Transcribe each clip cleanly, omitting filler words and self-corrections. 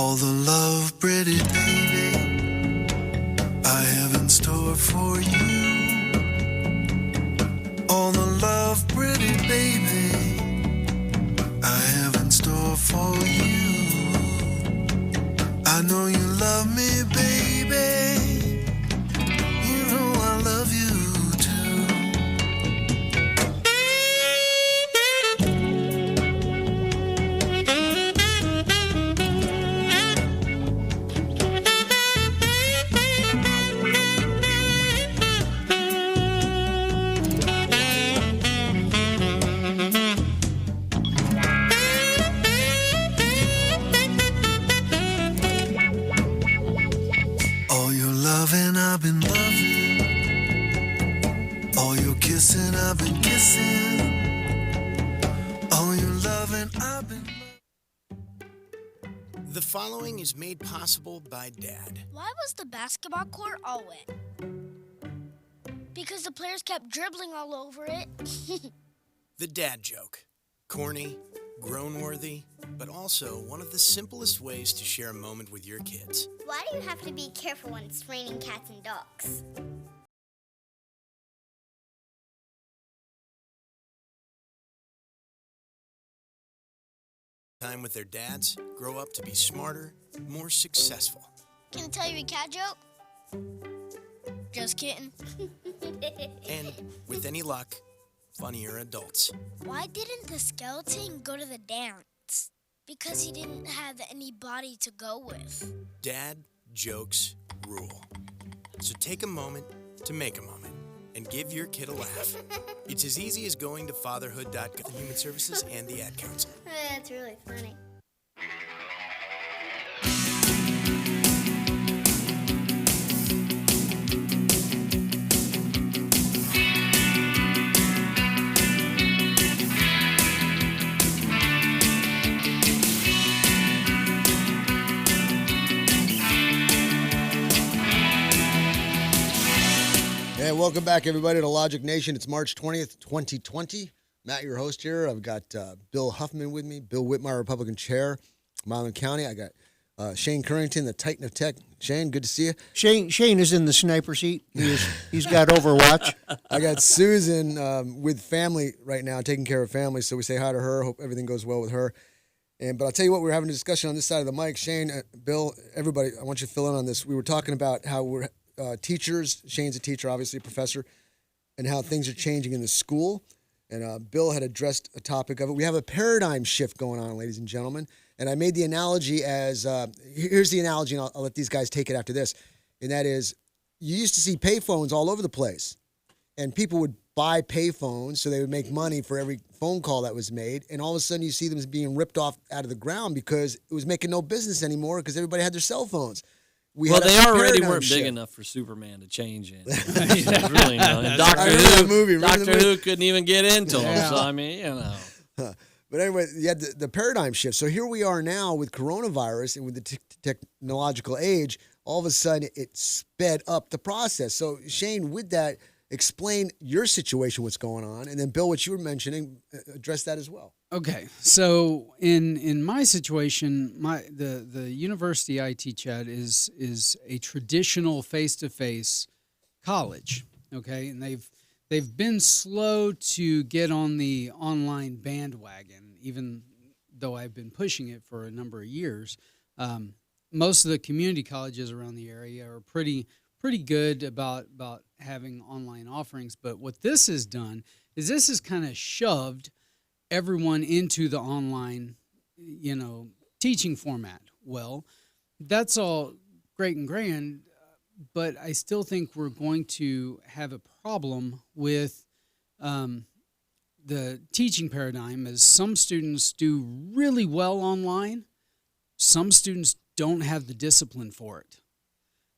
All the love, pretty baby, I have in store for you. All the love, pretty baby, I have in store for you. I know you love me, baby. You know I love you too. All your loving I've been loving, all your kissing I've been kissing, all your loving I've been loving. The following is made possible by Dad. Why was the basketball court all wet? Because the players kept dribbling all over it. The dad joke. Corny, grown-worthy, but also one of the simplest ways to share a moment with your kids. Why do you have to be careful when it's raining cats and dogs? Time with their dads, grow up to be smarter, more successful. Can I tell you a cat joke? Just kidding. And, with any luck, funnier adults. Why didn't the skeleton go to the dance? Because he didn't have any body to go with. Dad jokes rule. So take a moment to make a moment and give your kid a laugh. It's as easy as going to fatherhood.gov, Human Services, and the Ad Council. That's really funny. And welcome back, everybody, to Logic Nation. It's March 20th, 2020. Matt, your host here. I've got Bill Huffman with me, Bill Whitmire, Republican Chair, Milam County. I got Shane Currington, the Titan of Tech. Shane, good to see you. Shane is in the sniper seat. He's got Overwatch. I got Susan with family right now, taking care of family, so we say hi to her. Hope everything goes well with her. But I'll tell you what, we're having a discussion on this side of the mic. Shane, Bill, everybody, I want you to fill in on this. We were talking about how we're teachers. Shane's a teacher, obviously a professor, and how things are changing in the school. And Bill had addressed a topic of it. We have a paradigm shift going on, ladies and gentlemen. And I made the analogy as, here's the analogy, and I'll let these guys take it after this. And that is, you used to see payphones all over the place. And people would buy payphones so they would make money for every phone call that was made. And all of a sudden you see them being ripped off out of the ground because it was making no business anymore because everybody had their cell phones. Well, they already weren't shift. big enough for Superman to change in. Really, no. And Doctor Who couldn't even get into them. So, I mean, you know. But anyway, you had the paradigm shift. So here we are now with coronavirus and with the technological age, all of a sudden it sped up the process. So, Shane, with that, explain your situation, what's going on. And then, Bill, what you were mentioning, address that as well. Okay, so in my situation, the university I teach at is a traditional face-to-face college. Okay, and they've been slow to get on the online bandwagon, even though I've been pushing it for a number of years. Most of the community colleges around the area are pretty good about having online offerings. But what this has done is this has kind of shoved everyone into the online, teaching format. Well, that's all great and grand, but I still think we're going to have a problem with the teaching paradigm, as some students do really well online, some students don't have the discipline for it.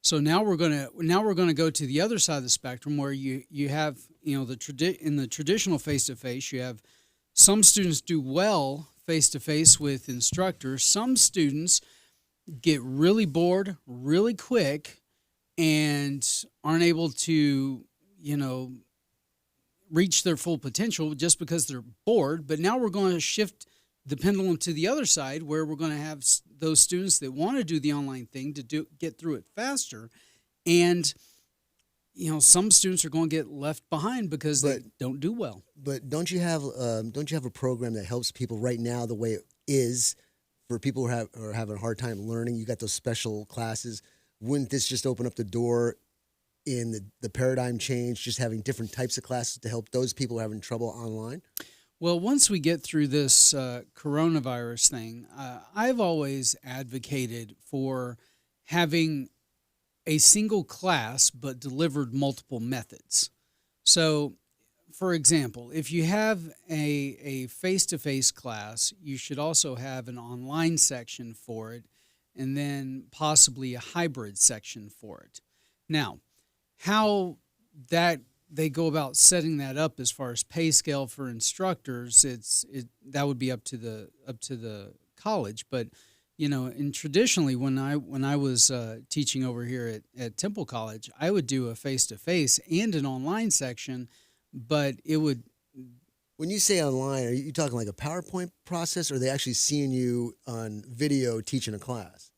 So now we're going to go to the other side of the spectrum where you have in the traditional face-to-face, you have some students do well face-to-face with instructors. Some students get really bored really quick and aren't able to, reach their full potential just because they're bored. But now we're going to shift the pendulum to the other side, where we're going to have those students that want to do the online thing to get through it faster, and some students are going to get left behind because they don't do well. But don't you have a program that helps people right now the way it is for people who are having a hard time learning? You got those special classes. Wouldn't this just open up the door in the paradigm change, just having different types of classes to help those people who are having trouble online? Well, once we get through this coronavirus thing, I've always advocated for having a single class but delivered multiple methods. So, for example, if you have a face-to-face class, you should also have an online section for it, and then possibly a hybrid section for it. Now, how they go about setting that up as far as pay scale for instructors, that would be up to the college. But and traditionally when I was teaching over here at Temple College, I would do a face-to-face and an online section, but it would. When you say online, are you talking like a PowerPoint process, or are they actually seeing you on video teaching a class?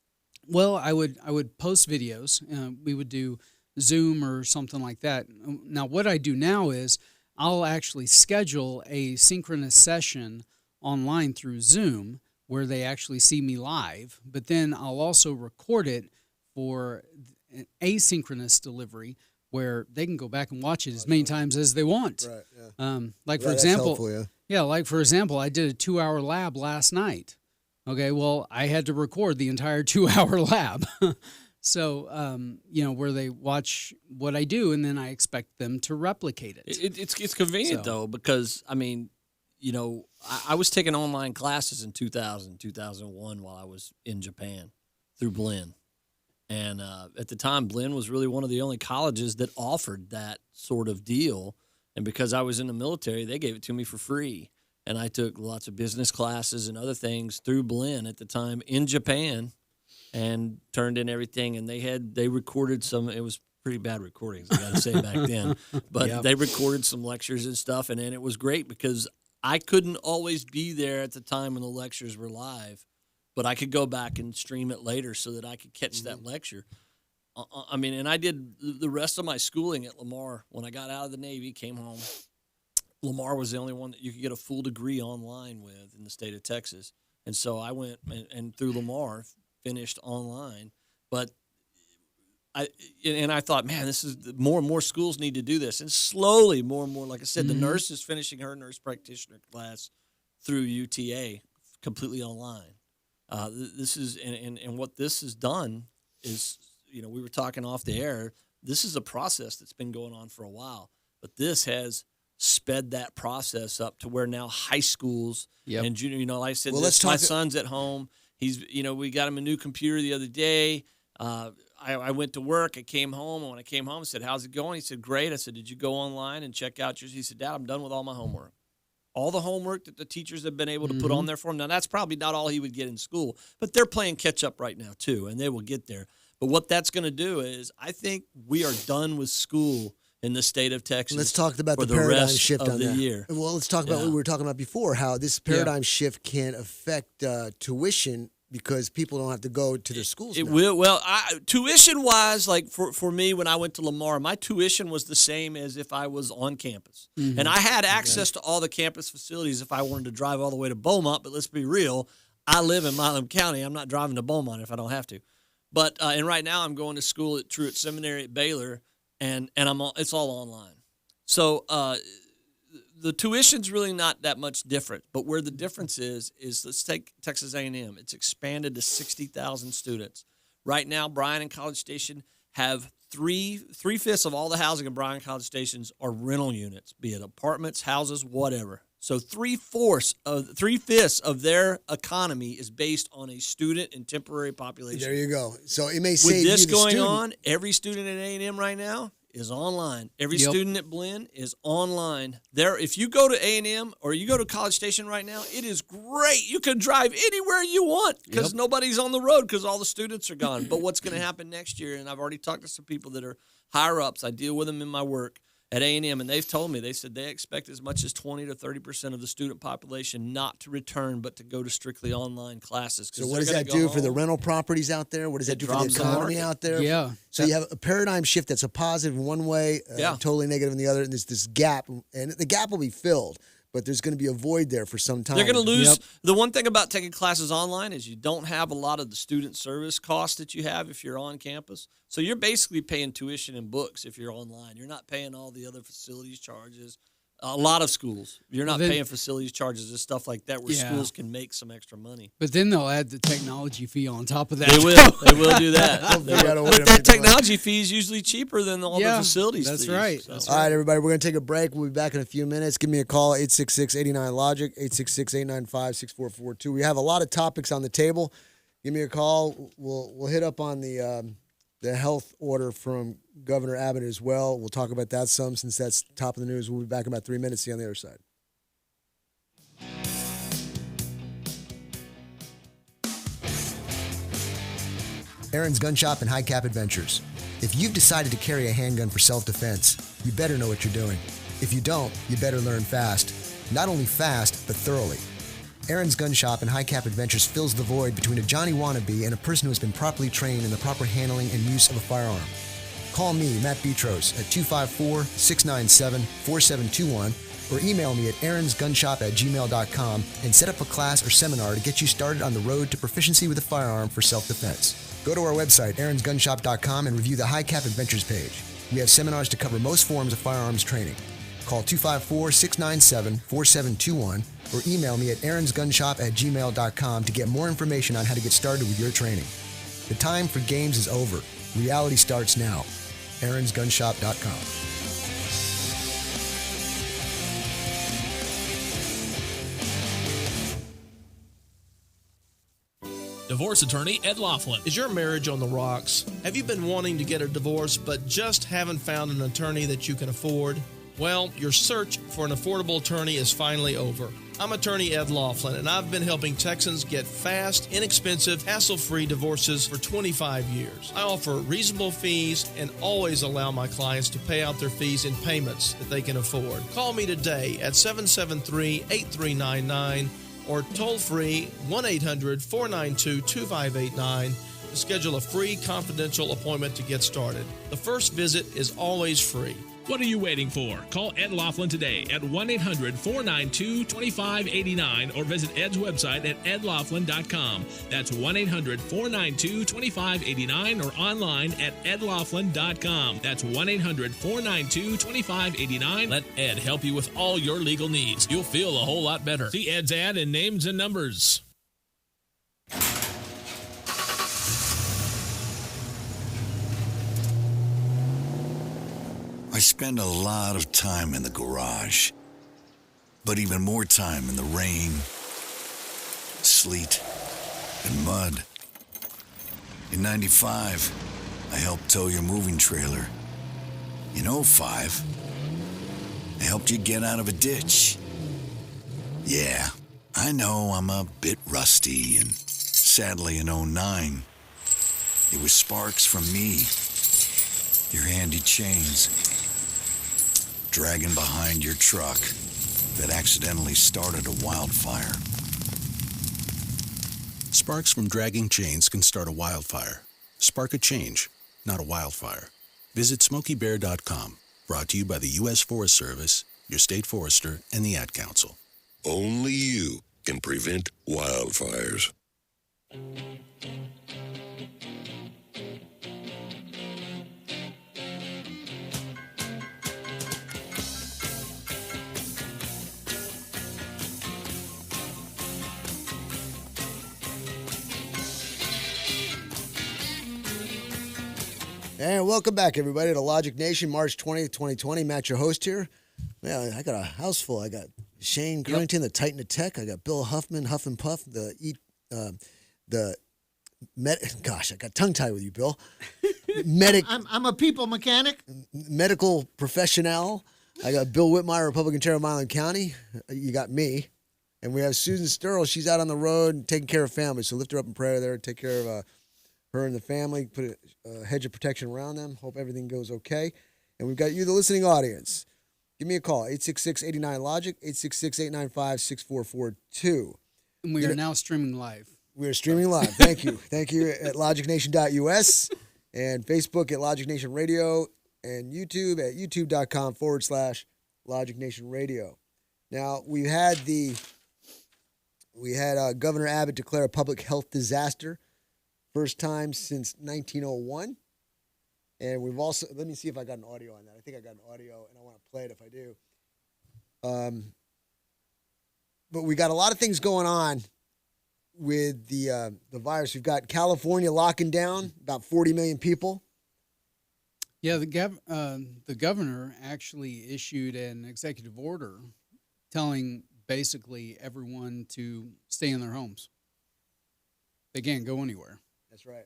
Well, I would post videos. We would do Zoom or something like that. Now, what I do now is I'll actually schedule a synchronous session online through Zoom where they actually see me live, but then I'll also record it for an asynchronous delivery where they can go back and watch it as many times as they want. Right, yeah. For example, helpful, for example, I did a 2-hour lab last night. Okay, well, I had to record the entire 2-hour lab. So, where they watch what I do, and then I expect them to replicate it. It's convenient, though, because, I was taking online classes in 2000, 2001 while I was in Japan through Blinn. And at the time, Blinn was really one of the only colleges that offered that sort of deal. And because I was in the military, they gave it to me for free. And I took lots of business classes and other things through Blinn at the time in Japan and turned in everything. And they recorded some, it was pretty bad recordings, I got to say, back then. But they recorded some lectures and stuff. And it was great because I couldn't always be there at the time when the lectures were live, but I could go back and stream it later so that I could catch that lecture. And I did the rest of my schooling at Lamar. When I got out of the Navy, came home, Lamar was the only one that you could get a full degree online with in the state of Texas. And so I went and through Lamar finished online. But I thought, man, this is more and more schools need to do this. And slowly, more and more, like I said, the nurse is finishing her nurse practitioner class through UTA completely online. This is and what this has done is, we were talking off the air. This is a process that's been going on for a while, but this has sped that process up to where now high schools and junior. Like I said, my son's at home. He's, we got him a new computer the other day. I went to work. I came home, and when I came home, I said, "How's it going?" He said, "Great." I said, "Did you go online and check out yours?" He said, "Dad, I'm done with all my homework." All the homework that the teachers have been able to put on there for him. Now, that's probably not all he would get in school, but they're playing catch up right now, too, and they will get there. But what that's going to do is I think we are done with school in the state of Texas. Let's talk about for the paradigm rest shift of on the that. year. Well, let's talk about what we were talking about before, how this paradigm shift can affect tuition because people don't have to go to their schools now. Will. Well, tuition-wise, like for me, when I went to Lamar, my tuition was the same as if I was on campus. Mm-hmm. And I had access to all the campus facilities if I wanted to drive all the way to Beaumont. But let's be real, I live in Milam County. I'm not driving to Beaumont if I don't have to. But and right now I'm going to school at Truett Seminary at Baylor, and it's all online. So the tuition's really not that much different, but where the difference is let's take Texas A&M. It's expanded to 60,000 students. Right now, Bryan and College Station have three-fifths of all the housing in Bryan College Stations are rental units, be it apartments, houses, whatever. So three-fifths of their economy is based on a student and temporary population. There you go. So it may save With this you the going student. on, every student at A&M right now is online. Every student at Blinn is online. If you go to A&M or you go to College Station right now, it is great. You can drive anywhere you want because nobody's on the road because all the students are gone. But what's going to happen next year, and I've already talked to some people that are higher ups. I deal with them in my work, at A&M, and they've told me, they said they expect as much as 20 to 30% of the student population not to return, but to go to strictly online classes. So what does that do for the rental properties out there? What does that do for the drops the economy market. out there? Yeah. So you have a paradigm shift that's a positive in one way, totally negative in the other, and there's this gap, and the gap will be filled, but there's going to be a void there for some time. They're going to lose. The one thing about taking classes online is you don't have a lot of the student service costs that you have if you're on campus. So you're basically paying tuition and books if you're online. You're not paying all the other facilities charges. A lot of schools, you're not paying facilities charges and stuff like that where schools can make some extra money. But then they'll add the technology fee on top of that. They will. They will do that. But that technology fee is usually cheaper than all the facilities that's fees. right. So. That's All right, everybody, we're going to take a break. We'll be back in a few minutes. Give me a call, 866-89-LOGIC, 866-895-6442. We have a lot of topics on the table. Give me a call. We'll hit up on the health order from Governor Abbott as well. We'll talk about that some since that's top of the news. We'll be back in about 3 minutes. See you on the other side. Aaron's Gun Shop and High Cap Adventures. If you've decided to carry a handgun for self-defense, you better know what you're doing. If you don't, you better learn fast. Not only fast, but thoroughly. Aaron's Gun Shop and High Cap Adventures fills the void between a Johnny wannabe and a person who has been properly trained in the proper handling and use of a firearm. Call me, Matt Betros, at 254-697-4721 or email me at aaronsgunshop@gmail.com and set up a class or seminar to get you started on the road to proficiency with a firearm for self-defense. Go to our website, aaronsgunshop.com, and review the High Cap Adventures page. We have seminars to cover most forms of firearms training. Call 254-697-4721 or email me at aaronsgunshop@gmail.com to get more information on how to get started with your training. The time for games is over. Reality starts now. aaronsgunshop.com. Divorce attorney Ed Laughlin. Is your marriage on the rocks? Have you been wanting to get a divorce but just haven't found an attorney that you can afford? Well, your search for an affordable attorney is finally over. I'm attorney Ed Laughlin, and I've been helping Texans get fast, inexpensive, hassle-free divorces for 25 years. I offer reasonable fees and always allow my clients to pay out their fees in payments that they can afford. Call me today at 773-8399 or toll-free 1-800-492-2589 to schedule a free confidential appointment to get started. The first visit is always free. What are you waiting for? Call Ed Laughlin today at 1-800-492-2589 or visit Ed's website at edlaughlin.com. That's 1-800-492-2589 or online at edlaughlin.com. That's 1-800-492-2589. Let Ed help you with all your legal needs. You'll feel a whole lot better. See Ed's ad in Names and Numbers. I spend a lot of time in the garage, but even more time in the rain, sleet, and mud. In 95, I helped tow your moving trailer. In 05, I helped you get out of a ditch. Yeah, I know I'm a bit rusty, and sadly in 09, it was sparks from me, your handy chains, dragging behind your truck that accidentally started a wildfire. Sparks from dragging chains can start a wildfire. Spark a change, not a wildfire. Visit SmokeyBear.com. Brought to you by the U.S. Forest Service, your state forester, and the Ad Council. Only you can prevent wildfires. And welcome back, everybody, to Logic Nation, March 20th, 2020. Matt, your host here. Man, I got a house full. I got Shane Currington, the Titan of Tech. I got Bill Huffman, Huff and Puff, gosh, I got tongue-tied with you, Bill. I'm a people mechanic. Medical professional. I got Bill Whitmire, Republican Chair of Milan County. You got me. And we have Susan Sturl. She's out on the road taking care of family. So lift her up in prayer there. Take care of her and the family. Put a hedge of protection around them. Hope everything goes okay. And we've got you, the listening audience. Give me a call, 866-89-LOGIC, 866-895-6442. And we are now streaming live. We are streaming live. Thank you. Thank you at logicnation.us and Facebook at Logic Nation Radio and YouTube at youtube.com/Logic Nation Radio. Now, we had Governor Abbott declare a public health disaster, first time since 1901. And we've also, let me see if I got an audio on that. I think I got an audio, and I want to play it if I do. But we got a lot of things going on with the virus. We've got California locking down about 40 million people. Yeah, the governor actually issued an executive order telling basically everyone to stay in their homes. They can't go anywhere. That's right.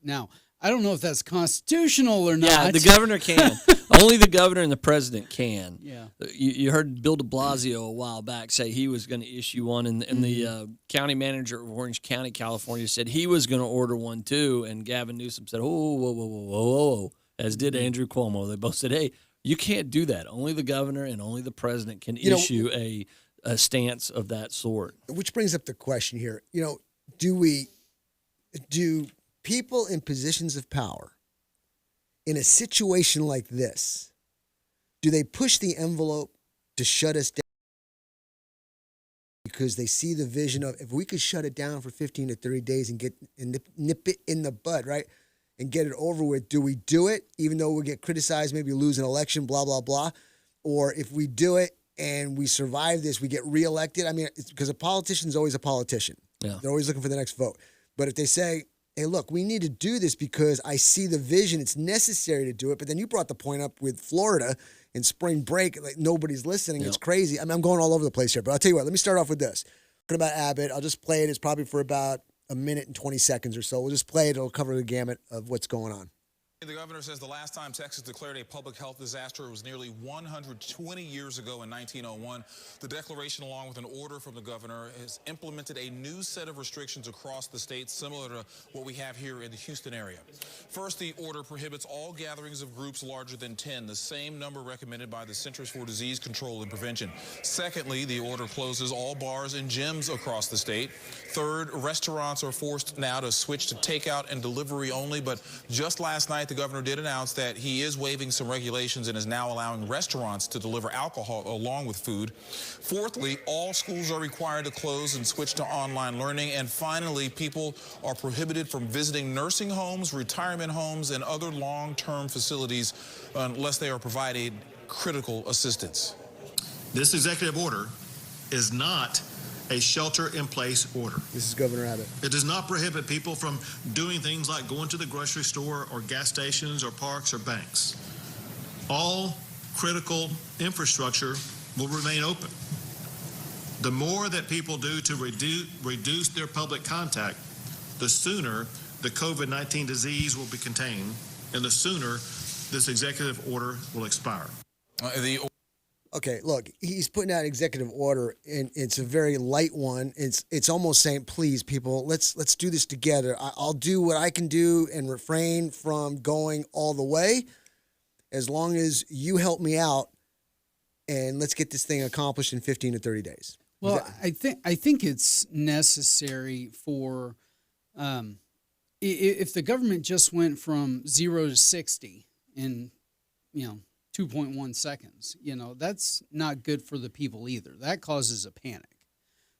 Now, I don't know if that's constitutional or not. Yeah, the governor can. Only the governor and the president can. Yeah. You heard Bill de Blasio a while back say he was going to issue one, and the county manager of Orange County, California, said he was going to order one too, and Gavin Newsom said, whoa, as did Andrew Cuomo. They both said, hey, you can't do that. Only the governor and only the president can issue a stance of that sort. Which brings up the question here. Do people in positions of power in a situation like this, do they push the envelope to shut us down because they see the vision of, if we could shut it down for 15 to 30 days and nip it in the bud, right, and get it over with? Do we do it even though we get criticized, maybe lose an election, blah, blah, blah? Or if we do it and we survive this, we get reelected? I mean, it's because a politician's always a politician. Yeah. They're always looking for the next vote. But if they say, hey, look, we need to do this because I see the vision, it's necessary to do it. But then you brought the point up with Florida in spring break, like nobody's listening. Yep. It's crazy. I mean, I'm going all over the place here, but I'll tell you what, let me start off with this. Talking about Abbott, I'll just play it. It's probably for about a minute and 20 seconds or so. We'll just play it. It'll cover the gamut of what's going on. The governor says the last time Texas declared a public health disaster was nearly 120 years ago in 1901. The declaration, along with an order from the governor, has implemented a new set of restrictions across the state, similar to what we have here in the Houston area. First, the order prohibits all gatherings of groups larger than 10, the same number recommended by the Centers for Disease Control and Prevention. Secondly, the order closes all bars and gyms across the state. Third, restaurants are forced now to switch to takeout and delivery only, but just last night, the governor did announce that he is waiving some regulations and is now allowing restaurants to deliver alcohol along with food. Fourthly, all schools are required to close and switch to online learning. And finally, people are prohibited from visiting nursing homes, retirement homes, and other long-term facilities unless they are provided critical assistance. This executive order is not a shelter-in-place order. This is Governor Abbott. It does not prohibit people from doing things like going to the grocery store or gas stations or parks or banks. All critical infrastructure will remain open. The more that people do to reduce their public contact, the sooner the COVID-19 disease will be contained, and the sooner this executive order will expire. Okay, look, he's putting out an executive order, and it's a very light one. It's almost saying, please, people, let's do this together. I'll do what I can do and refrain from going all the way as long as you help me out, and let's get this thing accomplished in 15 to 30 days. Well, I think it's necessary for if the government just went from 0 to 60 in 2.1 seconds, that's not good for the people either. That causes a panic.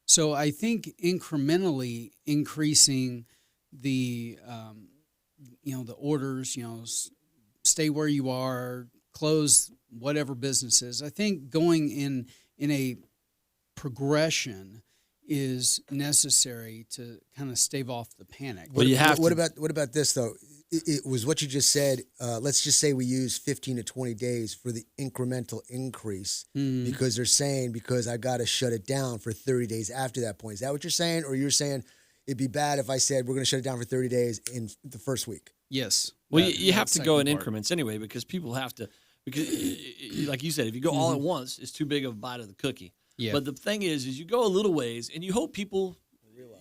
So I think incrementally increasing the the orders, stay where you are, close whatever businesses. I think going in a progression is necessary to kind of stave off the panic. What about this though? It was what you just said. Let's just say we use 15 to 20 days for the incremental increase because they're saying because I got to shut it down for 30 days after that point. Is that what you're saying? Or you're saying it'd be bad if I said we're going to shut it down for 30 days in the first week? Yes. Well, you have to go in increments anyway because people have to – because like you said, if you go all at once, it's too big of a bite of the cookie. Yeah. But the thing is you go a little ways and you hope people –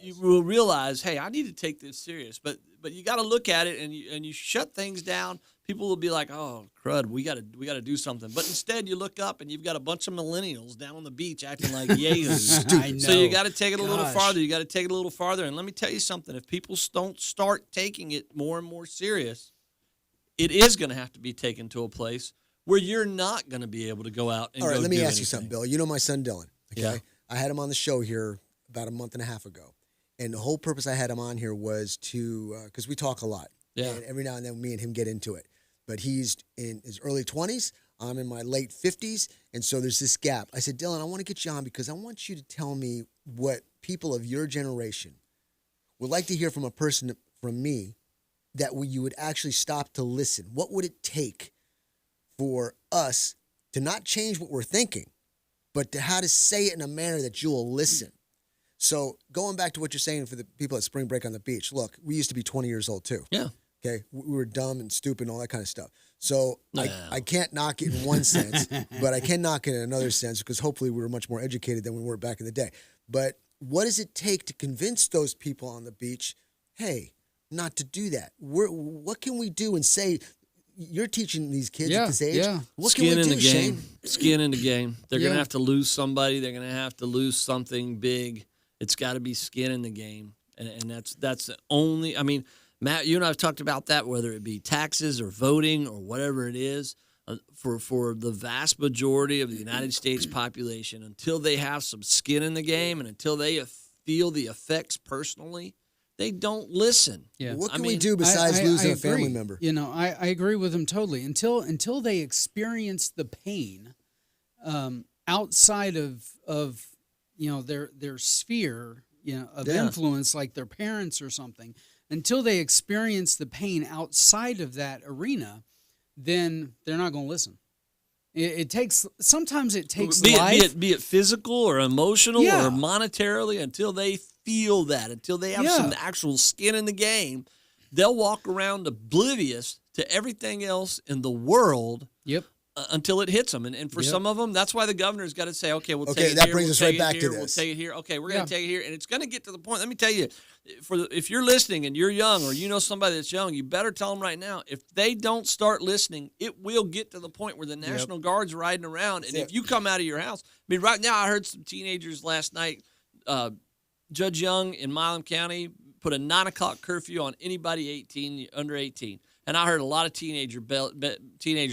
you will realize, hey, I need to take this serious. But you got to look at it, and you shut things down. People will be like, oh, crud, we got to do something. But instead, you look up, and you've got a bunch of millennials down on the beach acting like yahoos. I know. So you got to take it a little Gosh. farther. You got to take it a little farther. And let me tell you something. If people don't start taking it more and more serious, it is going to have to be taken to a place where you're not going to be able to go out and All right, go let me do ask anything. you something, Bill. You know my son Dylan, okay? Yeah. I had him on the show here about a month and a half ago. And the whole purpose I had him on here was to, because we talk a lot. Yeah. And every now and then me and him get into it. But he's in his early 20s. I'm in my late 50s. And so there's this gap. I said, Dylan, I want to get you on because I want you to tell me what people of your generation would like to hear from a person from me that you would actually stop to listen. What would it take for us to not change what we're thinking, but to how to say it in a manner that you'll listen? So going back to what you're saying for the people at spring break on the beach, look, we used to be 20 years old too. Yeah. Okay. We were dumb and stupid and all that kind of stuff. So No. I can't knock it in one sense, but I can knock it in another sense because hopefully we were much more educated than we were back in the day. But what does it take to convince those people on the beach, hey, not to do that? What can we do and say? You're teaching these kids at this age. Yeah. What Skin can we in do, the game. Shane? Skin in the game. They're going Yeah. to have to lose somebody. They're going to have to lose something big. It's got to be skin in the game. And that's the only, I mean, Matt, you and I have talked about that, whether it be taxes or voting or whatever it is, for the vast majority of the United States population, until they have some skin in the game and until they feel the effects personally, they don't listen. Yeah. What can I we mean, do besides losing a family agree. member? You know, I agree with him totally. Until they experience the pain outside of their sphere of Yeah. influence, like their parents or something, until they experience the pain outside of that arena, then they're not going to listen. Sometimes it takes life. Be it physical or emotional Yeah. or monetarily, until they feel that, until they have some actual skin in the game, they'll walk around oblivious to everything else in the world. Yep. Until it hits them. And for some of them, that's why the governor's got to say, okay, we'll Okay, take it that here, brings we'll us take right it back to here, we'll this. take it here. Okay, we're going Yeah. to take it here. And it's going to get to the point. Let me tell you, if you're listening and you're young or you know somebody that's young, you better tell them right now, if they don't start listening, it will get to the point where the National Guard's riding around. And if you come out of your house, I mean, right now I heard some teenagers last night, Judge Young in Milam County put a 9 o'clock curfew on anybody under 18. And I heard a lot of teenagers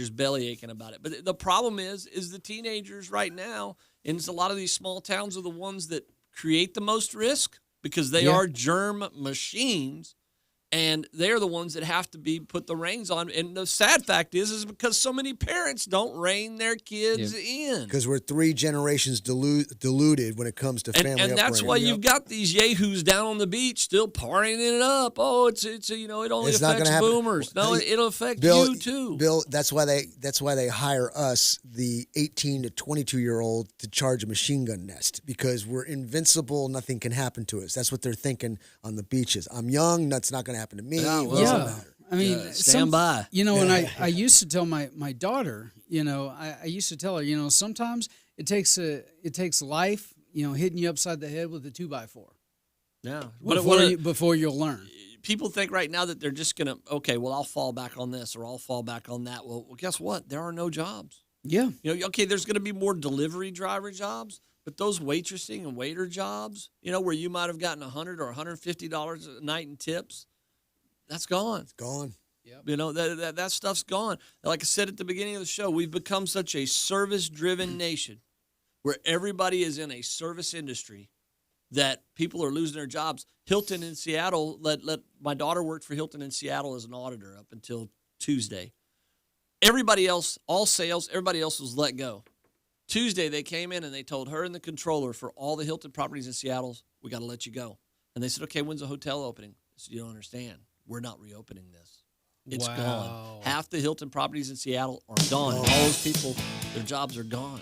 belly aching about it. But the problem is the teenagers right now in a lot of these small towns are the ones that create the most risk because they are germ machines. And they're the ones that have to put the reins on. And the sad fact is because so many parents don't rein their kids in. Because we're 3 generations diluted when it comes to family And that's upbringing. why you've got these yahoos down on the beach still partying it up. Oh, it only It's not affects gonna happen. boomers. No, it'll affect Bill, you too. Bill, that's why they hire us, the 18 to 22-year-old, to charge a machine gun nest because we're invincible. Nothing can happen to us. That's what they're thinking on the beaches. I'm young. That's not going to happen to me. Yeah, What well, does it matter? I mean, stand by. And I used to tell my daughter, I used to tell her, sometimes it takes life, hitting you upside the head with a 2x4. Yeah. Before you'll learn. People think right now that they're just going to, okay, well, I'll fall back on this or I'll fall back on that. Well, guess what? There are no jobs. Yeah. Okay, there's going to be more delivery driver jobs, but those waitressing and waiter jobs, where you might have gotten $100 or $150 a night in tips, that's gone. It's gone. Yep. That stuff's gone. Like I said at the beginning of the show, we've become such a service-driven nation where everybody is in a service industry that people are losing their jobs. Hilton in Seattle, let my daughter worked for Hilton in Seattle as an auditor up until Tuesday. Everybody else, all sales, everybody else was let go. Tuesday, they came in and they told her and the controller for all the Hilton properties in Seattle, we got to let you go. And they said, okay, when's the hotel opening? I said, you don't understand. We're not reopening this. It's gone. Half the Hilton properties in Seattle are gone. All those people, their jobs are gone.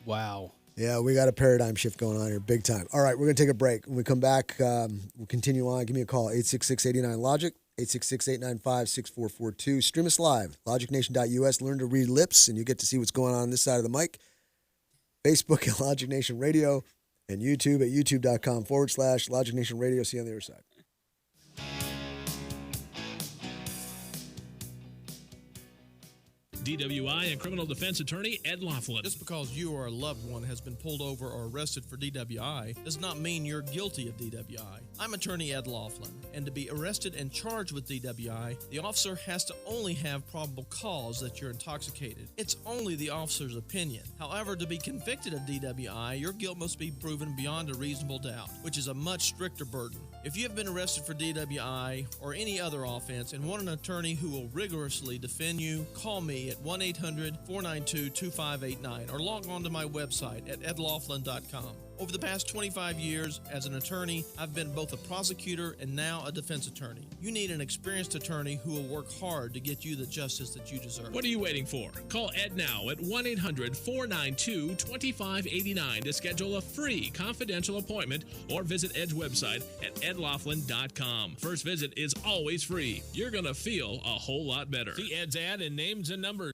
Wow. Yeah, we got a paradigm shift going on here, big time. All right, we're going to take a break. When we come back, we'll continue on. Give me a call, 866-89-LOGIC, 866-895-6442. Stream us live, logicnation.us. Learn to read lips, and you get to see what's going on this side of the mic. Facebook at Logic Nation Radio. and YouTube at youtube.com/Logic Nation Radio. See you on the other side. DWI and criminal defense attorney Ed Laughlin. Just because you or a loved one has been pulled over or arrested for DWI does not mean you're guilty of DWI. I'm attorney Ed Laughlin, and to be arrested and charged with DWI, the officer has to only have probable cause that you're intoxicated. It's only the officer's opinion. However, to be convicted of DWI, your guilt must be proven beyond a reasonable doubt, which is a much stricter burden. If you have been arrested for DWI or any other offense and want an attorney who will rigorously defend you, call me at 1-800-492-2589 or log on to my website at edlaughlin.com. Over the past 25 years as an attorney, I've been both a prosecutor and now a defense attorney. You need an experienced attorney who will work hard to get you the justice that you deserve. What are you waiting for? Call Ed now at 1-800-492-2589 to schedule a free confidential appointment or visit Ed's website at edlaughlin.com. First visit is always free. You're going to feel a whole lot better. See Ed's ad and names and numbers.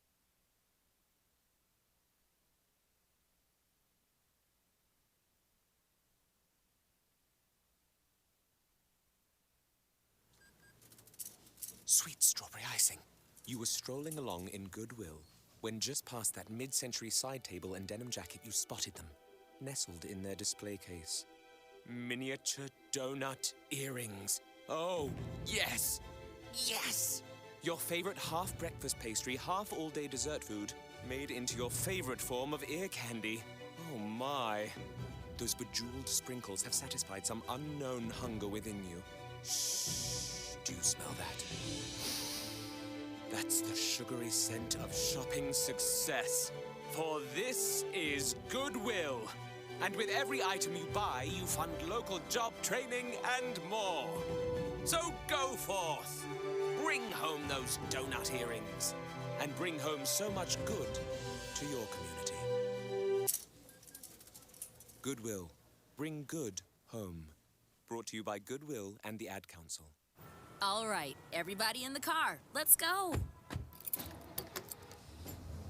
Sweet strawberry icing. You were strolling along in Goodwill when just past that mid-century side table and denim jacket you spotted them, nestled in their display case. Miniature donut earrings. Oh, yes! Yes! Your favorite half-breakfast pastry, half-all-day dessert food, made into your favorite form of ear candy. Oh my. Those bejeweled sprinkles have satisfied some unknown hunger within you. Shh. Do you smell that? That's the sugary scent of shopping success. For this is Goodwill. And with every item you buy, you fund local job training and more. So go forth. Bring home those donut earrings. And bring home so much good to your community. Goodwill. Bring good home. Brought to you by Goodwill and the Ad Council. All right, everybody in the car. Let's go.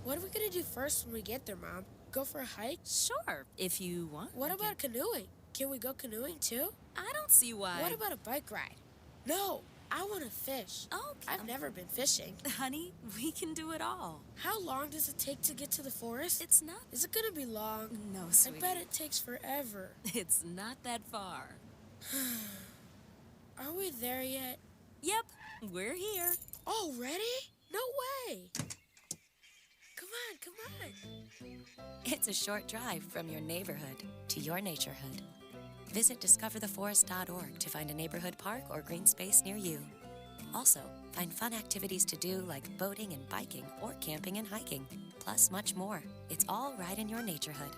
What are we gonna do first when we get there, Mom? Go for a hike? Sure, if you want. What about canoeing? Can we go canoeing too? I don't see why. What about a bike ride? No, I want to fish. Oh, I've never been fishing. Honey, we can do it all. How long does it take to get to the forest? It's not. Is it gonna be long? No, sweetie. I bet it takes forever. It's not that far. Are we there yet? Yep, we're here. Already? No way! Come on. It's a short drive from your neighborhood to your naturehood. Visit discovertheforest.org to find a neighborhood park or green space near you. Also, find fun activities to do like boating and biking or camping and hiking, plus much more. It's all right in your naturehood.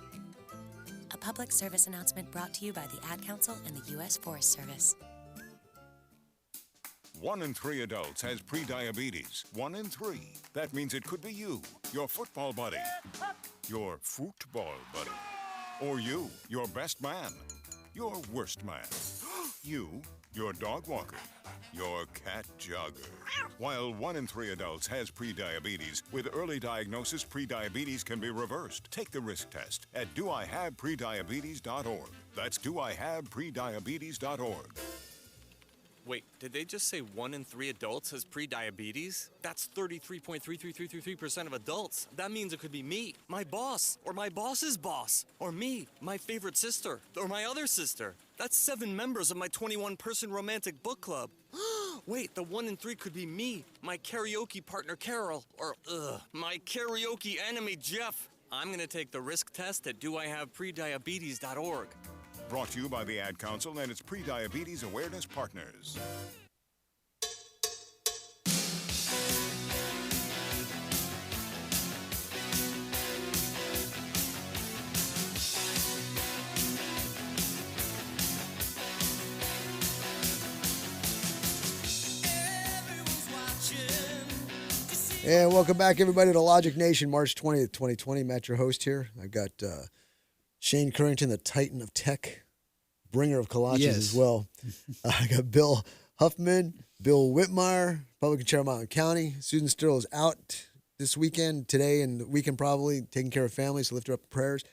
A public service announcement brought to you by the Ad Council and the U.S. Forest Service. 1 in 3 adults has prediabetes. 1 in 3. That means it could be you, your football buddy, your football buddy, or you, your best man, your worst man, you, your dog walker, your cat jogger. While 1 in 3 adults has prediabetes, with early diagnosis, prediabetes can be reversed. Take the risk test at doihaveprediabetes.org. That's doihaveprediabetes.org. Wait, did they just say 1 in 3 adults has prediabetes? That's 33.33333% of adults. That means it could be me, my boss, or my boss's boss, or me, my favorite sister, or my other sister. That's 7 members of my 21-person romantic book club. Wait, the 1 in 3 could be me, my karaoke partner Carol, or my karaoke enemy Jeff. I'm gonna take the risk test at doihaveprediabetes.org. Brought to you by the Ad Council and its Prediabetes Awareness Partners. And welcome back, everybody, to Logic Nation, March 20th, 2020. Matt, your host here. I've got Shane Currington, the Titan of Tech, bringer of kolaches as well. I got Bill Huffman, Bill Whitmire, Republican Chair of Mountain County. Susan Stirl is out this weekend, today and the weekend probably, taking care of family, so lift her up in prayers.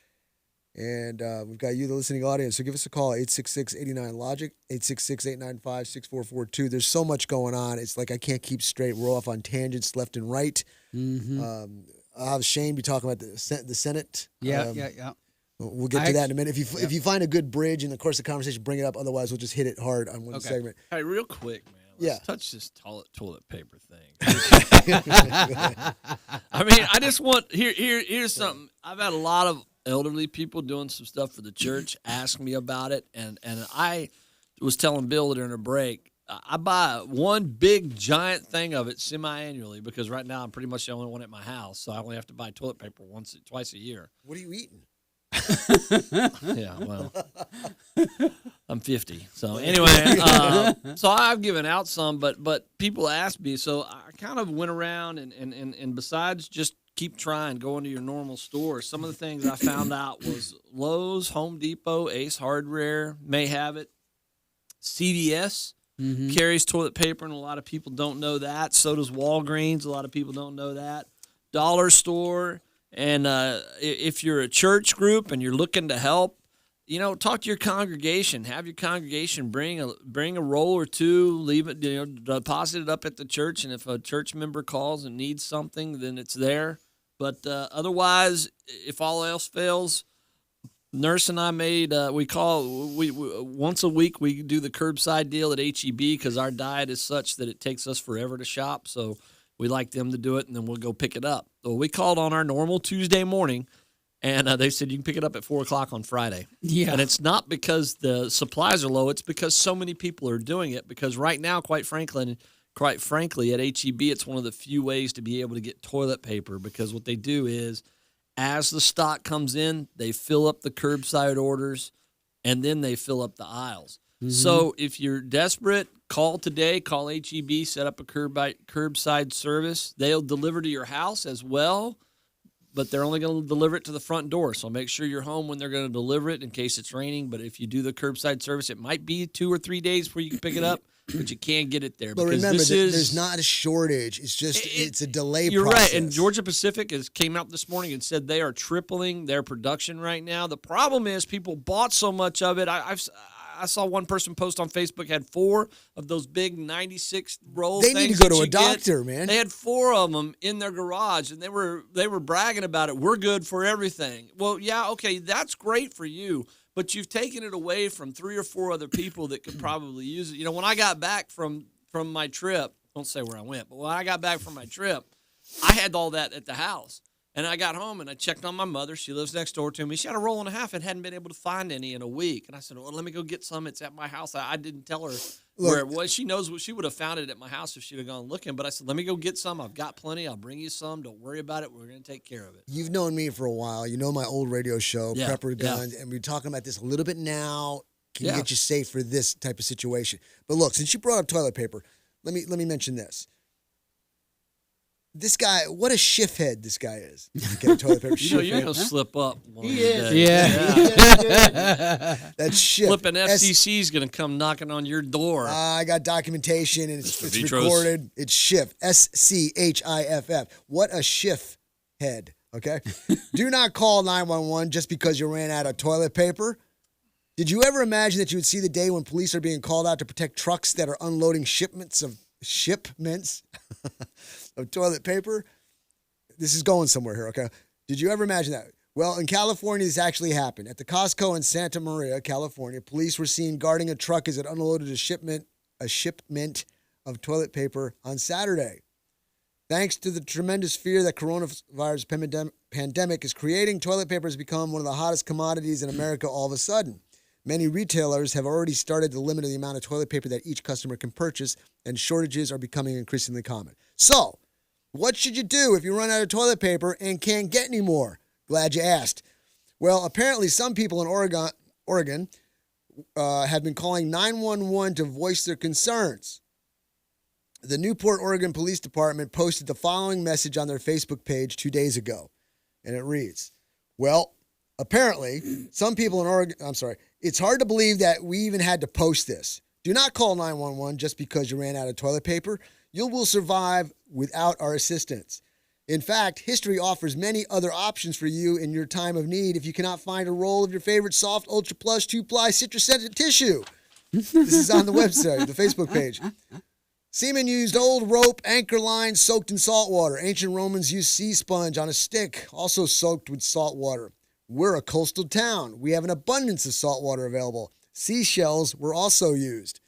And we've got you, the listening audience. So give us a call, 866-89-LOGIC, 866-895-6442. There's so much going on. It's like I can't keep straight. We're off on tangents left and right. I'll have Shane be talking about the Senate. Yeah. We'll get to that in a minute. If you find a good bridge in the course of the conversation, bring it up. Otherwise, we'll just hit it hard on one segment. Hey, real quick, man. Let's touch this toilet paper thing. I mean, I just want here's something. I've had a lot of elderly people doing some stuff for the church ask me about it, and I was telling Bill during a break, I buy one big giant thing of it semi-annually because right now I'm pretty much the only one at my house, so I only have to buy toilet paper twice a year. What are you eating? Yeah, well, I'm 50. So anyway, so I've given out some, but people ask me, so I kind of went around and besides just keep trying, going to your normal store. Some of the things I found out was Lowe's, Home Depot, Ace Hardware may have it. CVS carries toilet paper, and a lot of people don't know that. So does Walgreens. A lot of people don't know that. Dollar Store. And if you're a church group and you're looking to help, talk to your congregation. Have your congregation bring a roll or two, leave it, deposit it up at the church. And if a church member calls and needs something, then it's there. But otherwise, if all else fails, Nurse and I made we once a week we do the curbside deal at HEB because our diet is such that it takes us forever to shop. So we like them to do it, and then we'll go pick it up. So we called on our normal Tuesday morning, and they said you can pick it up at 4 o'clock on Friday. Yeah. And it's not because the supplies are low. It's because so many people are doing it. Because right now, quite frankly, at HEB, it's one of the few ways to be able to get toilet paper because what they do is as the stock comes in, they fill up the curbside orders, and then they fill up the aisles. So if you're desperate, call today. Call HEB, set up a curbside service. They'll deliver to your house as well, but they're only going to deliver it to the front door. So make sure you're home when they're going to deliver it in case it's raining. But if you do the curbside service, it might be 2 or 3 days before you can pick it up, but you can't get it there. But remember, there's not a shortage. It's just it's a delay You're process. right. And Georgia Pacific came out this morning and said they are tripling their production right now. The problem is people bought so much of it. I saw one person post on Facebook had 4 of those big 96 roll things. They need to go to a doctor, man. They had 4 of them in their garage, and they were bragging about it. We're good for everything. Well, yeah, okay, that's great for you, but you've taken it away from 3 or 4 other people that could probably use it. When I got back from my trip, don't say where I went, but when I got back from my trip, I had all that at the house. And I got home and I checked on my mother. She lives next door to me. She had a roll and a half and hadn't been able to find any in a week. And I said, well, let me go get some. It's at my house. I didn't tell her where it was. She knows what she would have found it at my house if she'd have gone looking. But I said, let me go get some. I've got plenty. I'll bring you some. Don't worry about it. We're going to take care of it. You've known me for a while. You know my old radio show, Prepper Guns. And we're talking about this a little bit now. Can get you safe for this type of situation. But look, since you brought up toilet paper, let me mention this. This guy, what a shift head this guy is. Get a toilet paper you're going to slip up one day. Yeah. That's shift. Flipping FCC is going to come knocking on your door. I got documentation, and it's recorded. It's shift. SCHIFF. What a shift head, okay? Do not call 911 just because you ran out of toilet paper. Did you ever imagine that you would see the day when police are being called out to protect trucks that are unloading shipments of toilet paper? This is going somewhere here, okay? Did you ever imagine that? Well, in California, this actually happened. At the Costco in Santa Maria, California, police were seen guarding a truck as it unloaded a shipment of toilet paper on Saturday. Thanks to the tremendous fear that coronavirus pandemic is creating, toilet paper has become one of the hottest commodities in America all of a sudden. Many retailers have already started to limit the amount of toilet paper that each customer can purchase, and shortages are becoming increasingly common. So, what should you do if you run out of toilet paper and can't get any more? Glad you asked. Well, apparently some people in Oregon have been calling 911 to voice their concerns. The Newport, Oregon Police Department posted the following message on their Facebook page 2 days ago, and it reads, well, apparently some people in Oregon, it's hard to believe that we even had to post this. Do not call 911 just because you ran out of toilet paper. You will survive without our assistance. In fact, history offers many other options for you in your time of need if you cannot find a roll of your favorite soft, ultra plush, 2-ply citrus-scented tissue. This is on the website, the Facebook page. Seamen used old rope anchor lines soaked in salt water. Ancient Romans used sea sponge on a stick, also soaked with salt water. We're a coastal town. We have an abundance of salt water available. Seashells were also used.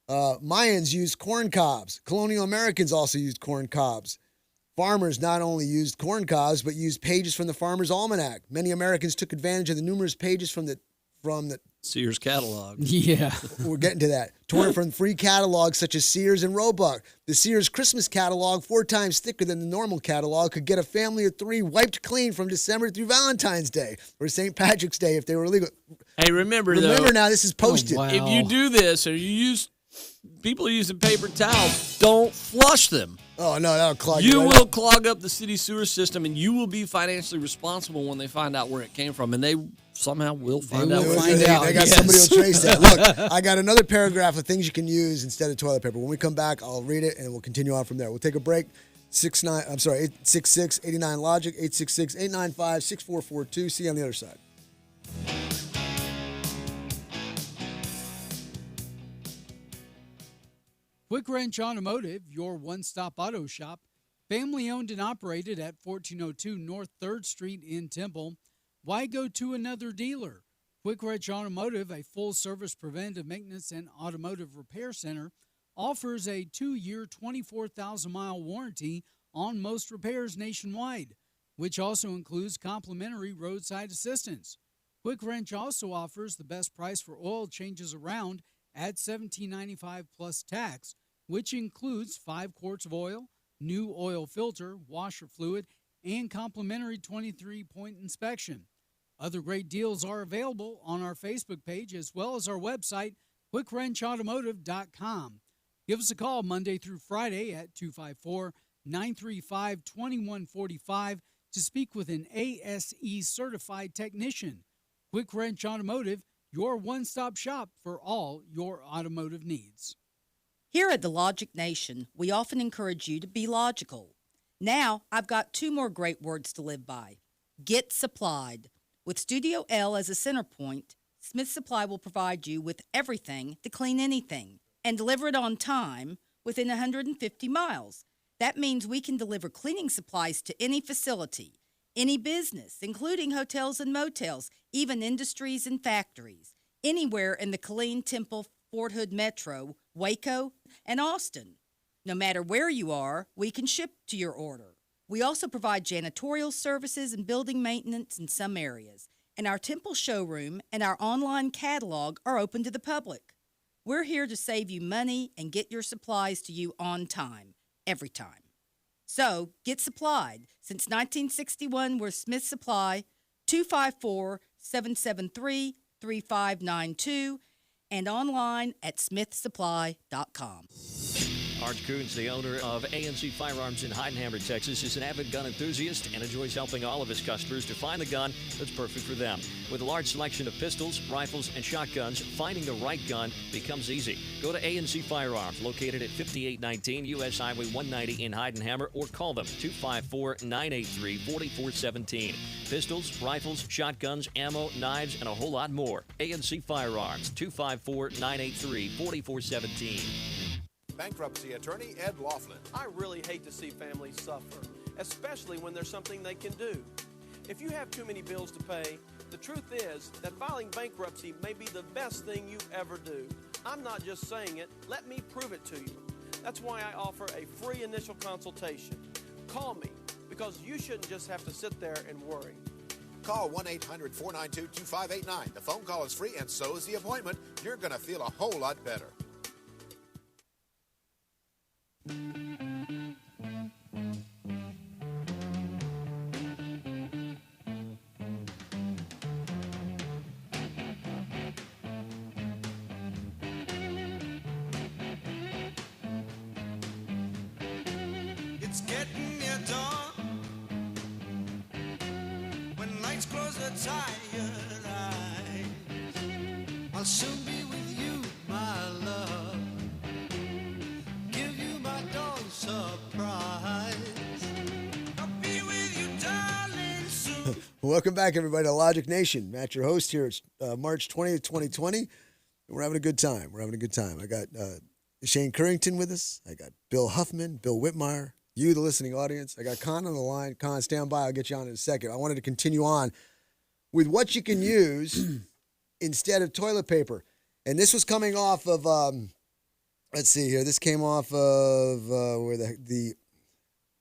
Mayans used corn cobs. Colonial Americans also used corn cobs. Farmers not only used corn cobs, but used pages from the Farmer's Almanac. Many Americans took advantage of the numerous pages from the Sears catalog. Yeah. We're getting to that. Torn from free catalogs such as Sears and Roebuck. The Sears Christmas catalog, 4 times thicker than the normal catalog, could get a family of 3 wiped clean from December through Valentine's Day or St. Patrick's Day if they were illegal. Hey, remember now, this is posted. If you do this or you use people using paper towels, don't flush them. Oh, no, that'll clog You right will up. clog up the city sewer system, and you will be financially responsible when they find out where it came from, and they somehow will find out. They got somebody will trace that. Look, I got another paragraph of things you can use instead of toilet paper. When we come back, I'll read it, and we'll continue on from there. We'll take a break. 866-89-LOGIC, 866-895-6442. See you on the other side. Quick Wrench Automotive, your one-stop auto shop, family owned and operated at 1402 North 3rd Street in Temple. Why go to another dealer? Quick Wrench Automotive, a full-service preventive maintenance and automotive repair center, offers a 2-year, 24,000-mile warranty on most repairs nationwide, which also includes complimentary roadside assistance. Quick Wrench also offers the best price for oil changes around at $17.95 plus tax, which includes 5 quarts of oil, new oil filter, washer fluid, and complimentary 23-point inspection. Other great deals are available on our Facebook page as well as our website, quickwrenchautomotive.com. Give us a call Monday through Friday at 254-935-2145 to speak with an ASE-certified technician. Quick Wrench Automotive, your one-stop shop for all your automotive needs. Here at the Logic Nation, we often encourage you to be logical. Now, I've got 2 more great words to live by. Get supplied. With Studio L as a center point, Smith Supply will provide you with everything to clean anything and deliver it on time within 150 miles. That means we can deliver cleaning supplies to any facility, any business, including hotels and motels, even industries and factories, anywhere in the Killeen, Temple, Fort Hood Metro, Waco, and Austin. No matter where you are, we can ship to your order. We also provide janitorial services and building maintenance in some areas, and our Temple showroom and our online catalog are open to the public. We're here to save you money and get your supplies to you on time, every time. So, get supplied. Since 1961, we're Smith Supply, 254-773-3592, and online at smithsupply.com. Art Coons, the owner of ANC Firearms in Heidenhammer, Texas, is an avid gun enthusiast and enjoys helping all of his customers to find the gun that's perfect for them. With a large selection of pistols, rifles, and shotguns, finding the right gun becomes easy. Go to ANC Firearms, located at 5819 U.S. Highway 190 in Heidenhammer, or call them 254-983-4417. Pistols, rifles, shotguns, ammo, knives, and a whole lot more. ANC Firearms, 254-983-4417. Bankruptcy attorney Ed Laughlin. I really hate to see families suffer, especially when there's something they can do. If you have too many bills to pay, the truth is that filing bankruptcy may be the best thing you ever do. I'm not just saying it, let me prove it to you. That's why I offer a free initial consultation. Call me, because you shouldn't just have to sit there and worry. Call 1-800-492-2589. The phone call is free and so is the appointment. You're going to feel a whole lot better. It's getting near dawn. When lights close the tired eyes, I'll soon be with you, my love. Give you my dawn surprise. Welcome back, everybody, to Logic Nation. Matt, your host here. It's March 20th, 2020. We're having a good time. I got Shane Currington with us. I got Bill Huffman, Bill Whitmire, you, the listening audience. I got Con on the line. Con, stand by. I'll get you on in a second. I wanted to continue on with what you can use instead of toilet paper. And this was coming off of, let's see here. This came off of where the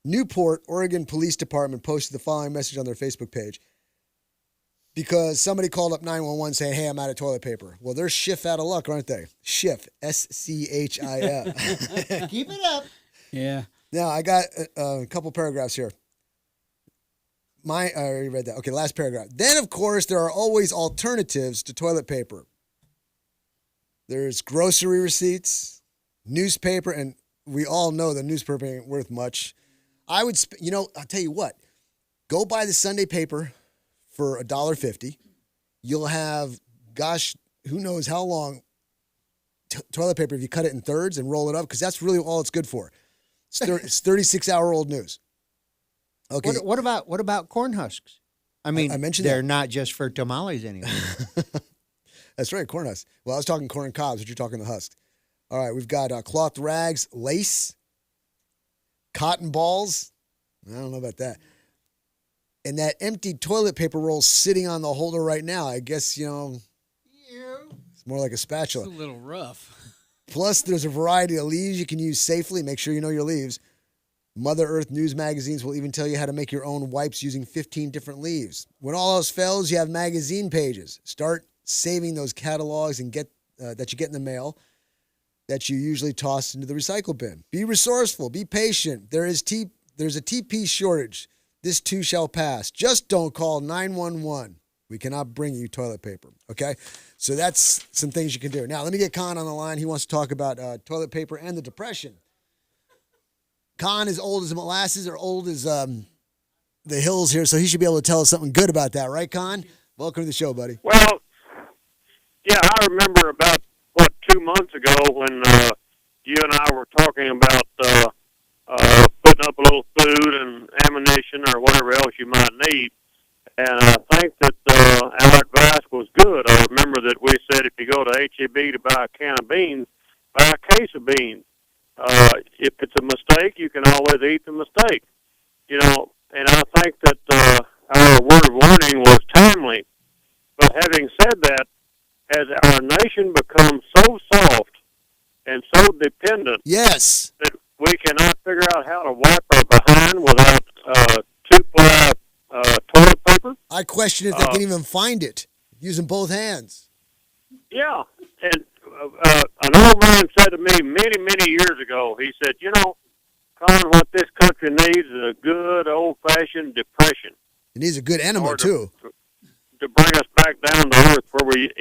Newport, Oregon Police Department posted the following message on their Facebook page. Because somebody called up 911 saying, hey, I'm out of toilet paper. Well, they're Schiff out of luck, aren't they? Schiff, S-C-H-I-F. Keep it up. Yeah. Now, I got a couple paragraphs here. I already read that. Okay, last paragraph. Then, of course, there are always alternatives to toilet paper. There's grocery receipts, newspaper, and we all know the newspaper ain't worth much. I would, I'll tell you what. Go buy the Sunday paper for $1.50. You'll have, gosh, who knows how long toilet paper if you cut it in thirds and roll it up, because that's really all it's good for. It's 36-hour-old news. Okay. What about corn husks? I mean, I mentioned they're that. not just for tamales anymore. That's right, corn husks. Well, I was talking corn cobs, but you're talking the husk. All right, we've got cloth rags, lace, cotton balls. I don't know about that. And that empty toilet paper roll sitting on the holder right now, I guess, it's more like a spatula. It's a little rough. Plus, there's a variety of leaves you can use safely. Make sure you know your leaves. Mother Earth news magazines will even tell you how to make your own wipes using 15 different leaves. When all else fails, you have magazine pages. Start saving those catalogs and get that you get in the mail that you usually toss into the recycle bin. Be resourceful. Be patient. There's a TP shortage. This too shall pass. Just don't call 911. We cannot bring you toilet paper, okay? So that's some things you can do. Now, let me get Con on the line. He wants to talk about toilet paper and the Depression. Con is old as molasses or old as the hills here, so he should be able to tell us something good about that, right, Con? Welcome to the show, buddy. Well, yeah, I remember about, 2 months ago when you and I were talking about putting up a little food and ammunition or whatever else you might need. And I think that our advice was good. I remember that we said if you go to H-E-B to buy a can of beans, buy a case of beans. If it's a mistake, you can always eat the mistake. And I think that our word of warning was timely. But having said that, as our nation becomes so soft and so dependent, yes, that we cannot figure out how to wipe our behind without two-ply toilet paper. I question if they can even find it using both hands. Yeah, and an old man said to me many, many years ago, he said, Con, what this country needs is a good old-fashioned depression. It needs a good enema, too. To bring us back down to earth where we,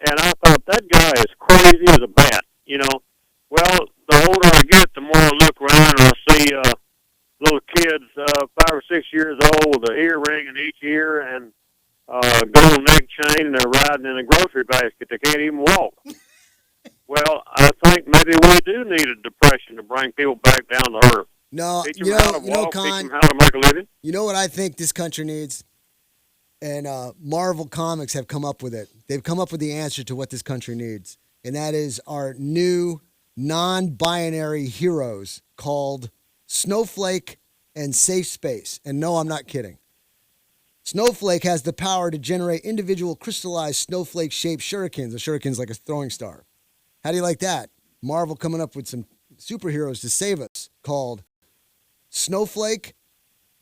and I thought that guy is crazy as a bat, Well, the older I get, the more I look around and I see little kids, 5 or 6 years old with an earring in each ear and gold neck chain, and they're riding in a grocery basket. They can't even walk. Well, I think maybe we do need a depression to bring people back down to earth. No, teach them how to walk, Con, teach them how to make a living. You know what I think this country needs? And Marvel Comics have come up with it. They've come up with the answer to what this country needs. And that is our new non-binary heroes called Snowflake and Safe Space. And no, I'm not kidding. Snowflake has the power to generate individual crystallized snowflake-shaped shurikens. A shuriken's like a throwing star. How do you like that? Marvel coming up with some superheroes to save us called Snowflake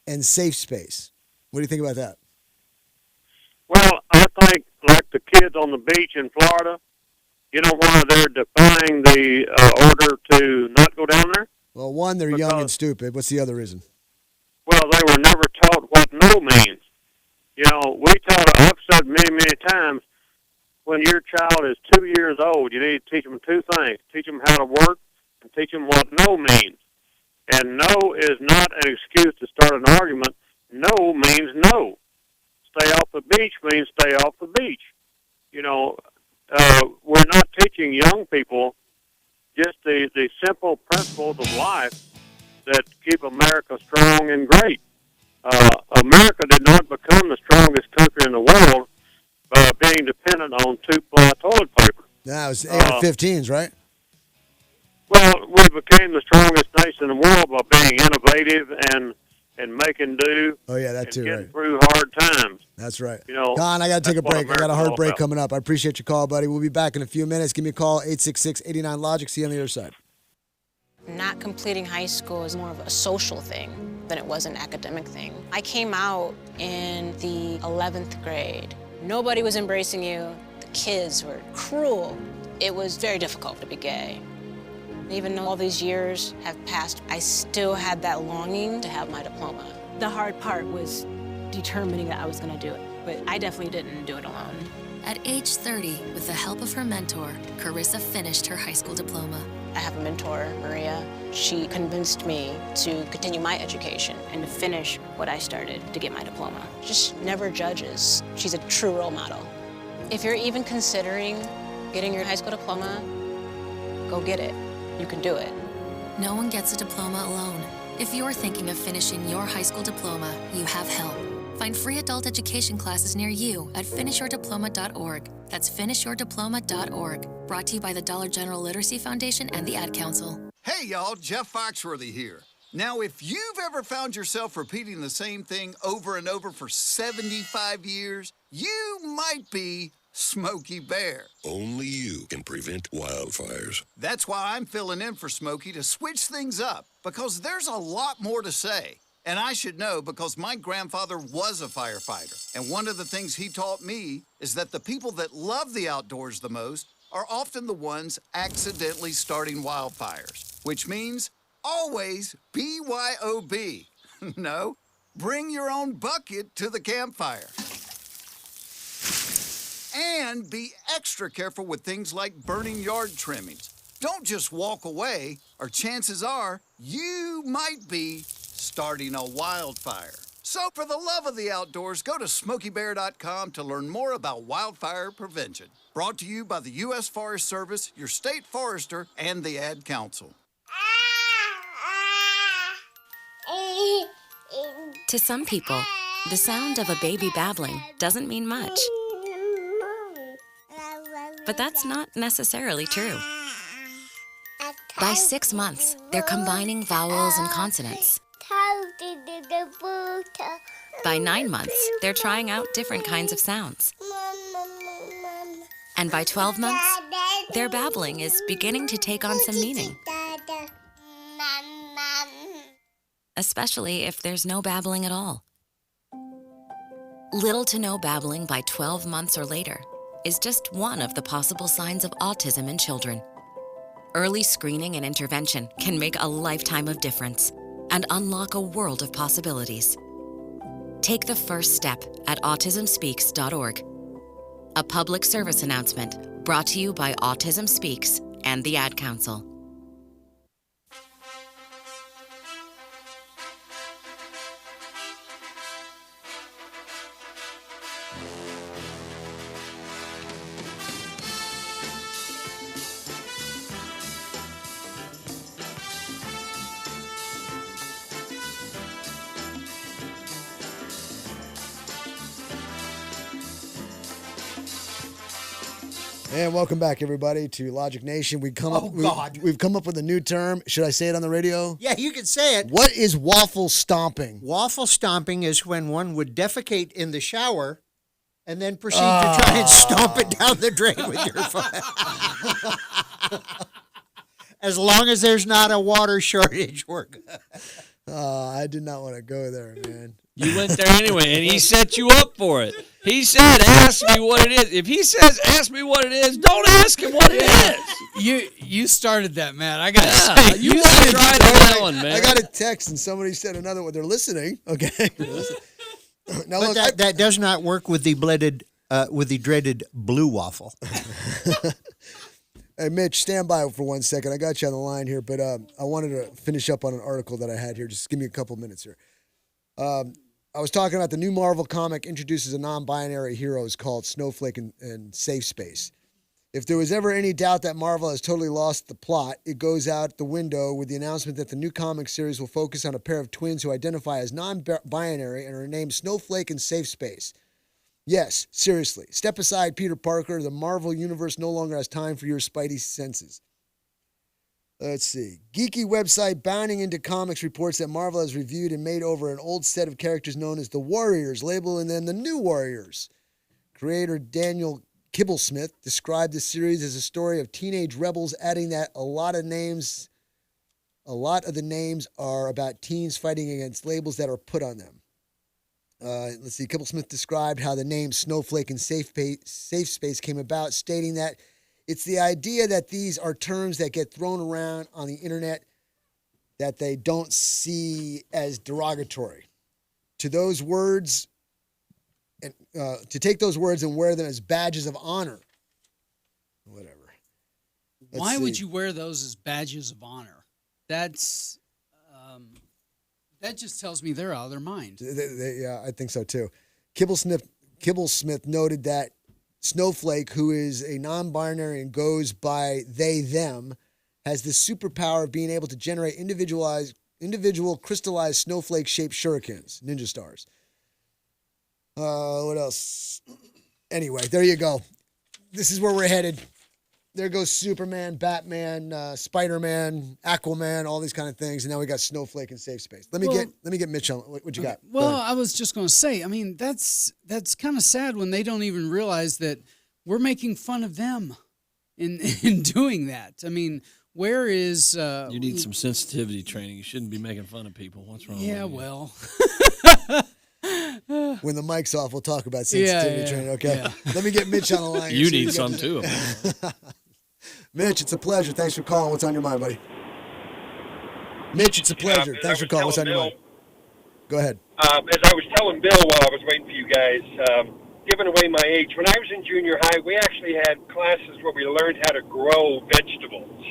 and Safe Space. What do you think about that? Well, I think like the kids on the beach in Florida, why they're defying the order to not go down there? Well, one, they're young and stupid. What's the other reason? Well, they were never taught what no means. I've said many, many times, when your child is 2 years old, you need to teach them two things. Teach them how to work and teach them what no means. And no is not an excuse to start an argument. No means no. Stay off the beach means stay off the beach. We're not teaching young people just the simple principles of life that keep America strong and great. America did not become the strongest country in the world by being dependent on two-ply toilet paper. Yeah, it was AR-15s, right? Well, we became the strongest nation in the world by being innovative and making do. Oh, yeah, that too, getting right. through hard times. That's right. You know, Con, I got to take a that's what break. I got a hard America's all break about. coming up. I appreciate your call, buddy. We'll be back in a few minutes. Give me a call, 866-89-LOGIC. See you on the other side. Not completing high school is more of a social thing than it was an academic thing. I came out in the 11th grade. Nobody was embracing you. The kids were cruel. It was very difficult to be gay. Even though all these years have passed, I still had that longing to have my diploma. The hard part was determining that I was going to do it, but I definitely didn't do it alone. At age 30, with the help of her mentor, Carissa finished her high school diploma. I have a mentor, Maria. She convinced me to continue my education and to finish what I started to get my diploma. Just never judges. She's a true role model. If you're even considering getting your high school diploma, go get it. You can do it. No one gets a diploma alone. If you're thinking of finishing your high school diploma, you have help. Find free adult education classes near you at finishyourdiploma.org. That's finishyourdiploma.org. Brought to you by the Dollar General Literacy Foundation and the Ad Council. Hey, y'all, Jeff Foxworthy here. Now, if you've ever found yourself repeating the same thing over and over for 75 years, you might be Smokey Bear. Only you can prevent wildfires. That's why I'm filling in for Smokey to switch things up, because there's a lot more to say. And I should know because my grandfather was a firefighter. And one of the things he taught me is that the people that love the outdoors the most are often the ones accidentally starting wildfires, which means always BYOB. No, bring your own bucket to the campfire. And be extra careful with things like burning yard trimmings. Don't just walk away, or chances are you might be starting a wildfire. So for the love of the outdoors, go to SmokeyBear.com to learn more about wildfire prevention. Brought to you by the U.S. Forest Service, your state forester, and the Ad Council. To some people, the sound of a baby babbling doesn't mean much. But that's not necessarily true. By 6 months, they're combining vowels and consonants. By 9 months, they're trying out different kinds of sounds. And by 12 months, their babbling is beginning to take on some meaning. Especially if there's no babbling at all. Little to no babbling by 12 months or later is just one of the possible signs of autism in children. Early screening and intervention can make a lifetime of difference and unlock a world of possibilities. Take the first step at autismspeaks.org. A public service announcement brought to you by Autism Speaks and the Ad Council. And welcome back, everybody, to Logic Nation. We've come up with a new term. Should I say it on the radio? Yeah, you can say it. What is waffle stomping? Waffle stomping is when one would defecate in the shower and then proceed to try and stomp it down the drain with your foot. As long as there's not a water shortage, we're good. I did not want to go there, man. You went there anyway, and he set you up for it. He said, ask me what it is. If he says, ask me what it is, don't ask him what it is. You started that, Matt. I got to say. You started that one, man. I got a text, and somebody said another one. They're listening. Okay. Now, But look, that does not work with the dreaded blue waffle. Hey, Mitch, stand by for 1 second. I got you on the line here, but I wanted to finish up on an article that I had here. Just give me a couple minutes here. I was talking about the new Marvel comic introduces a non-binary heroes called Snowflake and Safe Space. If there was ever any doubt that Marvel has totally lost the plot, it goes out the window with the announcement that the new comic series will focus on a pair of twins who identify as non-binary and are named Snowflake and Safe Space. Yes, seriously. Step aside, Peter Parker. The Marvel Universe no longer has time for your spidey senses. Let's see. Geeky website Bounding Into Comics reports that Marvel has reviewed and made over an old set of characters known as the Warriors, labeling them the New Warriors. Creator Daniel Kibblesmith described the series as a story of teenage rebels, adding that a lot of the names are about teens fighting against labels that are put on them. Let's see. Kibblesmith described how the name Snowflake and Safe Space came about, stating that it's the idea that these are terms that get thrown around on the internet that they don't see as derogatory. To those words, and to take those words and wear them as badges of honor. Whatever. Why would you wear those as badges of honor? That's that just tells me they're out of their mind. Yeah, I think so too. Kibblesmith noted that Snowflake, who is a non-binary and goes by they, them, has the superpower of being able to generate individual crystallized snowflake-shaped shurikens, ninja stars. What else? Anyway, there you go. This is where we're headed. There goes Superman, Batman, Spider-Man, Aquaman, all these kind of things, and now we got Snowflake and Safe Space. Let me get Mitch on. What you got? Well, I was just going to say. I mean, that's kind of sad when they don't even realize that we're making fun of them in doing that. I mean, where is? You need some sensitivity training. You shouldn't be making fun of people. What's wrong? Yeah, with you? well. When the mic's off, we'll talk about sensitivity training, okay? Yeah. Let me get Mitch on the line. You need some too. Mitch, it's a pleasure. Thanks for calling. What's on your mind, buddy? Mitch, it's a pleasure. Thanks for calling. What's on your mind? Go ahead. As I was telling Bill while I was waiting for you guys, giving away my age, when I was in junior high, we actually had classes where we learned how to grow vegetables.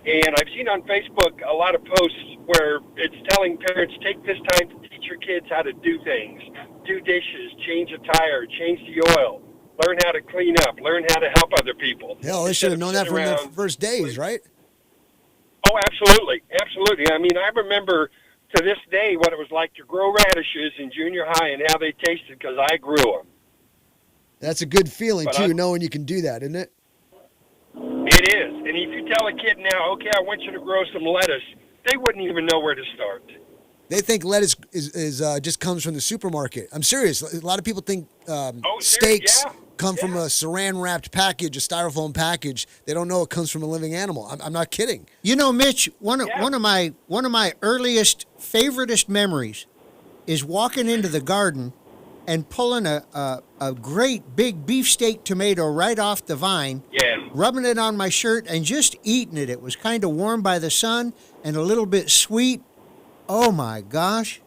And I've seen on Facebook a lot of posts where it's telling parents, take this time to teach your kids how to do things, do dishes, change a tire, change the oil, learn how to clean up, learn how to help other people. Hell, they should have known that from their first days, right? Oh, absolutely. Absolutely. I mean, I remember to this day what it was like to grow radishes in junior high and how they tasted because I grew them. That's a good feeling, too, knowing you can do that, isn't it? It is. And if you tell a kid now, okay, I want you to grow some lettuce, they wouldn't even know where to start. They think lettuce is just comes from the supermarket. I'm serious. A lot of people think steaks come from a saran-wrapped package, a styrofoam package. They don't know it comes from a living animal. I'm not kidding. You know, Mitch, one of my earliest, favoriteest memories is walking into the garden and pulling a great big beefsteak tomato right off the vine, rubbing it on my shirt and just eating it. It was kind of warm by the sun and a little bit sweet. Oh, my gosh.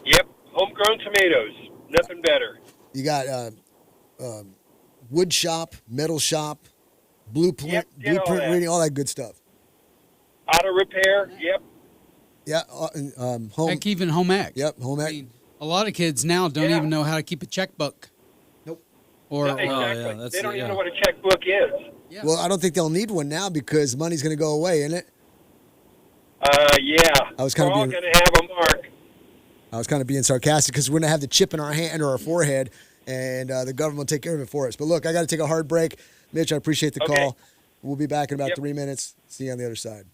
Yep, homegrown tomatoes. Nothing better. You got wood shop, metal shop, blueprint reading, all that good stuff. Auto repair, yep. Yeah, home. Heck, even home ec. Yep, home ec. I mean, a lot of kids now don't even know how to keep a checkbook. Nope. Or exactly. They don't even know what a checkbook is. Yeah. Well, I don't think they'll need one now because money's going to go away, isn't it? Yeah. I was kind We're all of going to have a mark. I was kind of being sarcastic because we're going to have the chip in our hand or our forehead, and the government will take care of it for us. But look, I got to take a hard break. Mitch, I appreciate the call. We'll be back in about 3 minutes. See you on the other side.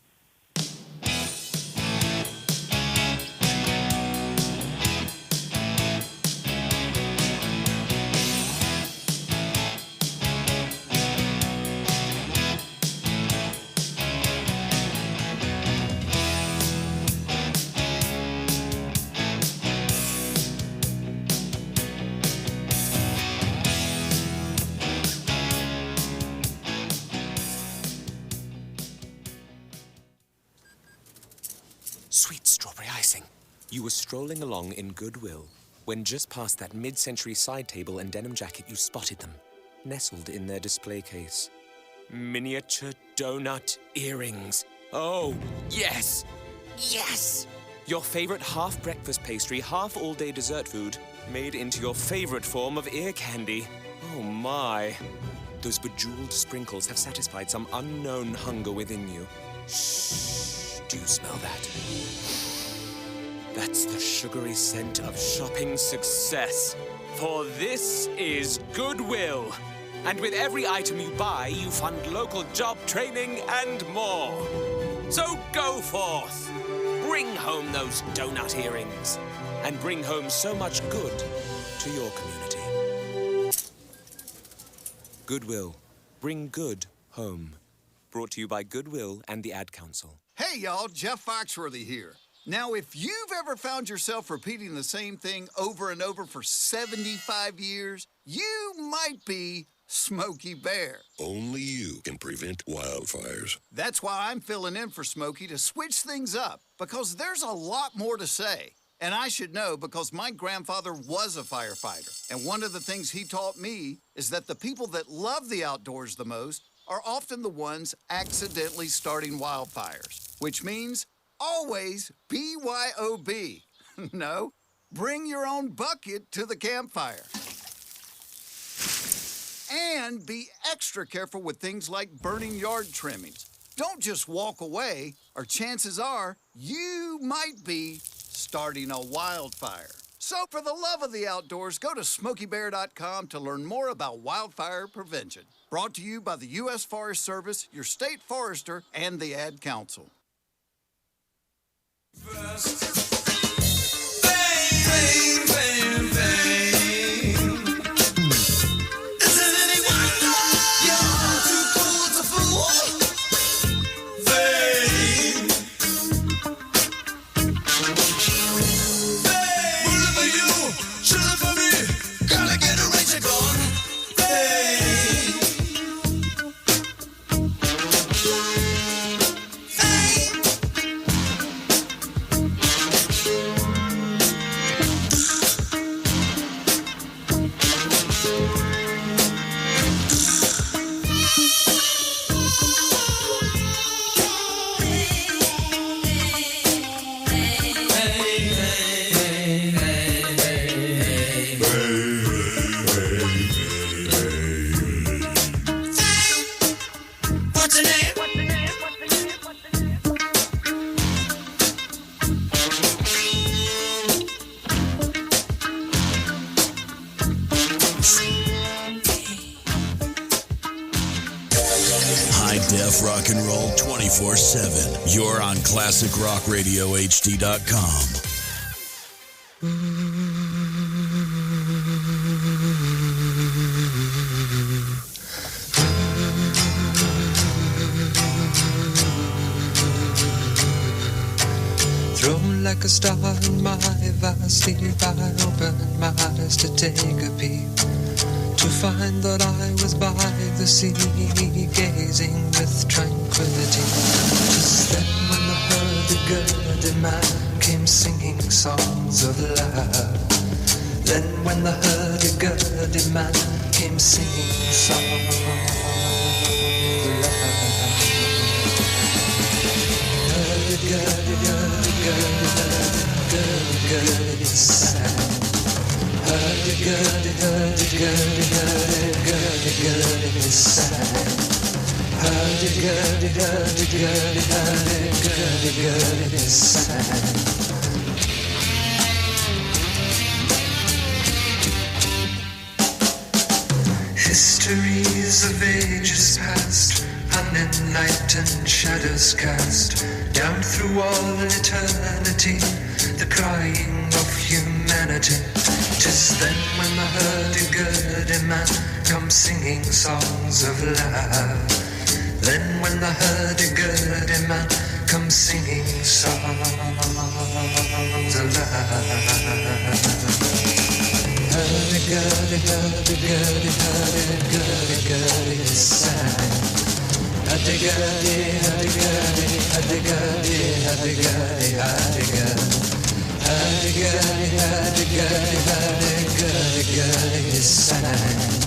Sweet strawberry icing. You were strolling along in Goodwill when just past that mid-century side table and denim jacket you spotted them, nestled in their display case. Miniature donut earrings. Oh, yes! Yes! Your favorite half-breakfast pastry, half-all-day dessert food, made into your favorite form of ear candy. Oh, my. Those bejeweled sprinkles have satisfied some unknown hunger within you. Shh, do you smell that? That's the sugary scent of shopping success. For this is Goodwill. And with every item you buy, you fund local job training and more. So go forth. Bring home those donut earrings. And bring home so much good to your community. Goodwill. Bring good home. Brought to you by Goodwill and the Ad Council. Hey, y'all, Jeff Foxworthy here. Now, if you've ever found yourself repeating the same thing over and over for 75 years, you might be Smokey Bear. Only you can prevent wildfires. That's why I'm filling in for Smokey to switch things up, because there's a lot more to say. And I should know because my grandfather was a firefighter. And one of the things he taught me is that the people that love the outdoors the most are often the ones accidentally starting wildfires, which means always BYOB. No, bring your own bucket to the campfire. And be extra careful with things like burning yard trimmings. Don't just walk away, or chances are you might be starting a wildfire. So for the love of the outdoors, go to SmokeyBear.com to learn more about wildfire prevention. Brought to you by the U.S. Forest Service, your state forester, and the Ad Council. High-def rock and roll 24/7. You're on ClassicRockRadioHD.com. Thrown like a star in my vast sleep, I opened my eyes to take a peep, to find that I was by the sea, gazing with tranquility. Just then when the hurdy-gurdy man came singing songs of love. Then when the hurdy-gurdy man came singing songs of love. Hurdy-gurdy, hurdy-gurdy, hurdy-gurdy, sad. Hurdy-gurdy, hurdy-gurdy, hurdy-gurdy, sad. Hurdy-gurdy, hurdy-gurdy, hurdy-gurdy, sad. Histories of ages past, unenlightened shadows cast down through all eternity, the crying of humanity. 'Tis then when the hurdy-gurdy man comes singing songs of love. Then when the hurdy-gurdy man comes singing songs of love. Hurdy-gurdy, hurdy-gurdy, hurdy-gurdy, sad. Hurdy-gurdy, hurdy-gurdy, hurdy-gurdy, hurdy-gurdy, hurdy-gurdy. Hurdy-gurdy, hurdy-gurdy, hurdy-gurdy, sad.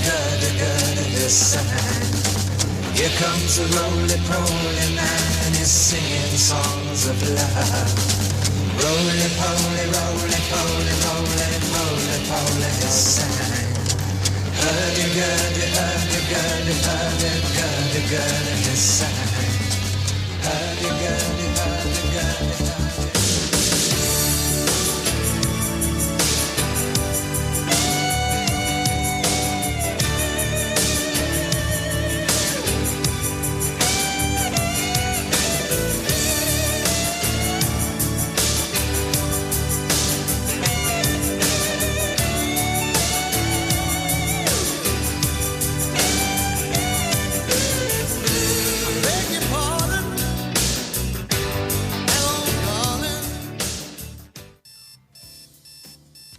hurdy-gurdy, listen. Here comes a roly-poly man, he's singing songs of love. Roly-poly, roly-poly, roly-poly, listen. Hurdy-gurdy, hurdy-gurdy, hurdy-gurdy, listen. Hurdy-gurdy, hurdy-gurdy,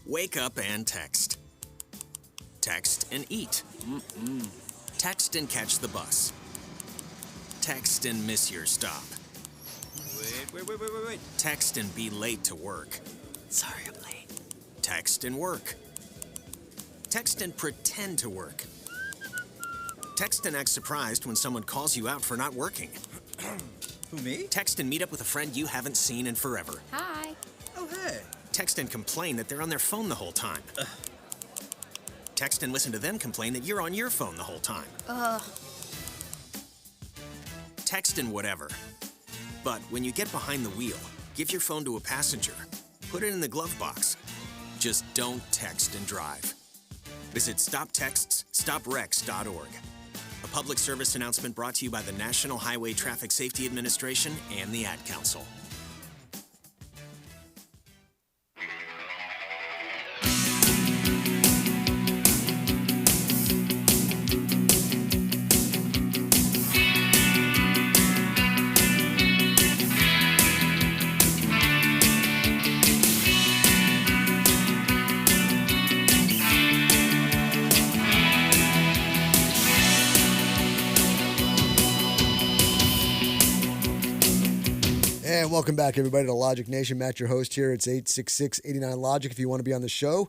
Wake up and text. Text and eat. Text and catch the bus. Text and miss your stop. Wait. Text and be late to work. Sorry, I'm late. Text and work. Text and pretend to work. Text and act surprised when someone calls you out for not working. Who, me? Text and meet up with a friend you haven't seen in forever. Hi. Oh, hey. Text and complain that they're on their phone the whole time. Text and listen to them complain that you're on your phone the whole time. Text and whatever. But when you get behind the wheel, give your phone to a passenger. Put it in the glove box. Just don't text and drive. Visit StopTextsStopWrecks.org. A public service announcement brought to you by the National Highway Traffic Safety Administration and the Ad Council. And welcome back, everybody, to Logic Nation. Matt, your host here. It's 866-89-LOGIC if you want to be on the show.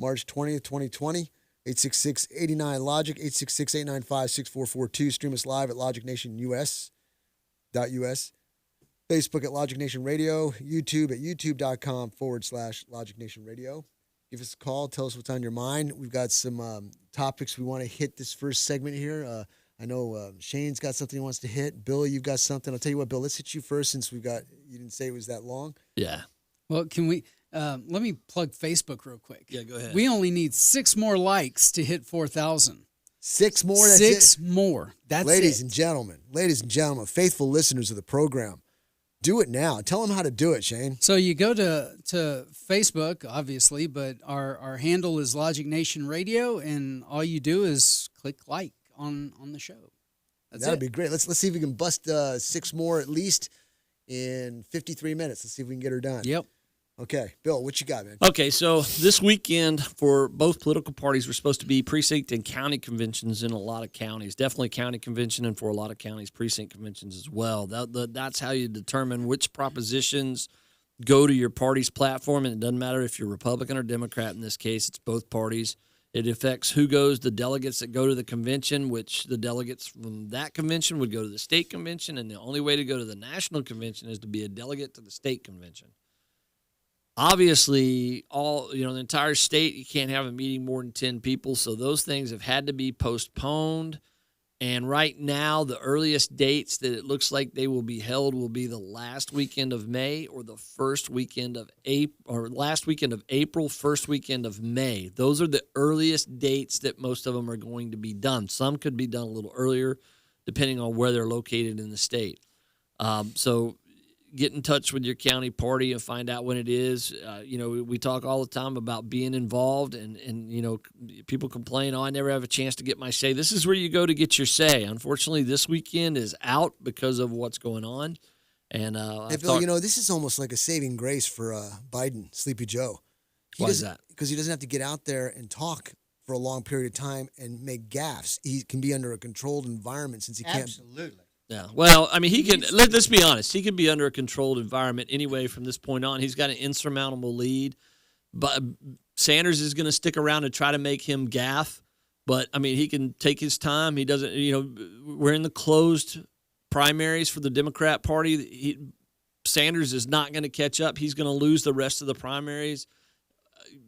March 20th, 2020. 866-89-LOGIC, 866-895-6442. Stream us live at logicnationus.us. Facebook at Logic Nation Radio. YouTube at youtube.com/Logic Nation Radio. Give us a call. Tell us what's on your mind. We've got some topics we want to hit this first segment here. I know Shane's got something he wants to hit. Bill, you've got something. I'll tell you what, Bill, let's hit you first since you didn't say it was that long. Yeah. Well, can we, let me plug Facebook real quick. Yeah, go ahead. We only need 6 more likes to hit 4,000. 6 more? That's 6 more. That's ladies it. and gentlemen, faithful listeners of the program, do it now. Tell them how to do it, Shane. So you go to Facebook, obviously, but our handle is Logic Nation Radio, and all you do is click like on the show. That'd be great. Let's see if we can bust 6 more at least in 53 minutes. Let's see if we can get her done. Yep. Okay, Bill, what you got, man? Okay, so this weekend for both political parties, we're supposed to be precinct and county conventions in a lot of counties. Definitely county convention, and for a lot of counties, precinct conventions as well. That's how you determine which propositions go to your party's platform, and it doesn't matter if you're Republican or Democrat in this case. It's both parties. It affects who goes, the delegates that go to the convention, which the delegates from that convention would go to the state convention, and the only way to go to the national convention is to be a delegate to the state convention. Obviously, the entire state, you can't have a meeting more than 10 people, so those things have had to be postponed. And right now, the earliest dates that it looks like they will be held will be the last weekend of May or the first weekend of April, or last weekend of April, first weekend of May. Those are the earliest dates that most of them are going to be done. Some could be done a little earlier, depending on where they're located in the state. So get in touch with your county party and find out when it is. We talk all the time about being involved, and people complain, I never have a chance to get my say. This is where you go to get your say. Unfortunately, this weekend is out because of what's going on. And hey, Bill, this is almost like a saving grace for Biden, Sleepy Joe. Why is that? Because he doesn't have to get out there and talk for a long period of time and make gaffes. He can be under a controlled environment since he can't. Absolutely. Yeah, well, I mean, he can. Let's be honest. He can be under a controlled environment anyway. From this point on, he's got an insurmountable lead, but Sanders is going to stick around to try to make him gaff, but I mean, he can take his time. He doesn't, we're in the closed primaries for the Democrat Party. Sanders is not going to catch up. He's going to lose the rest of the primaries.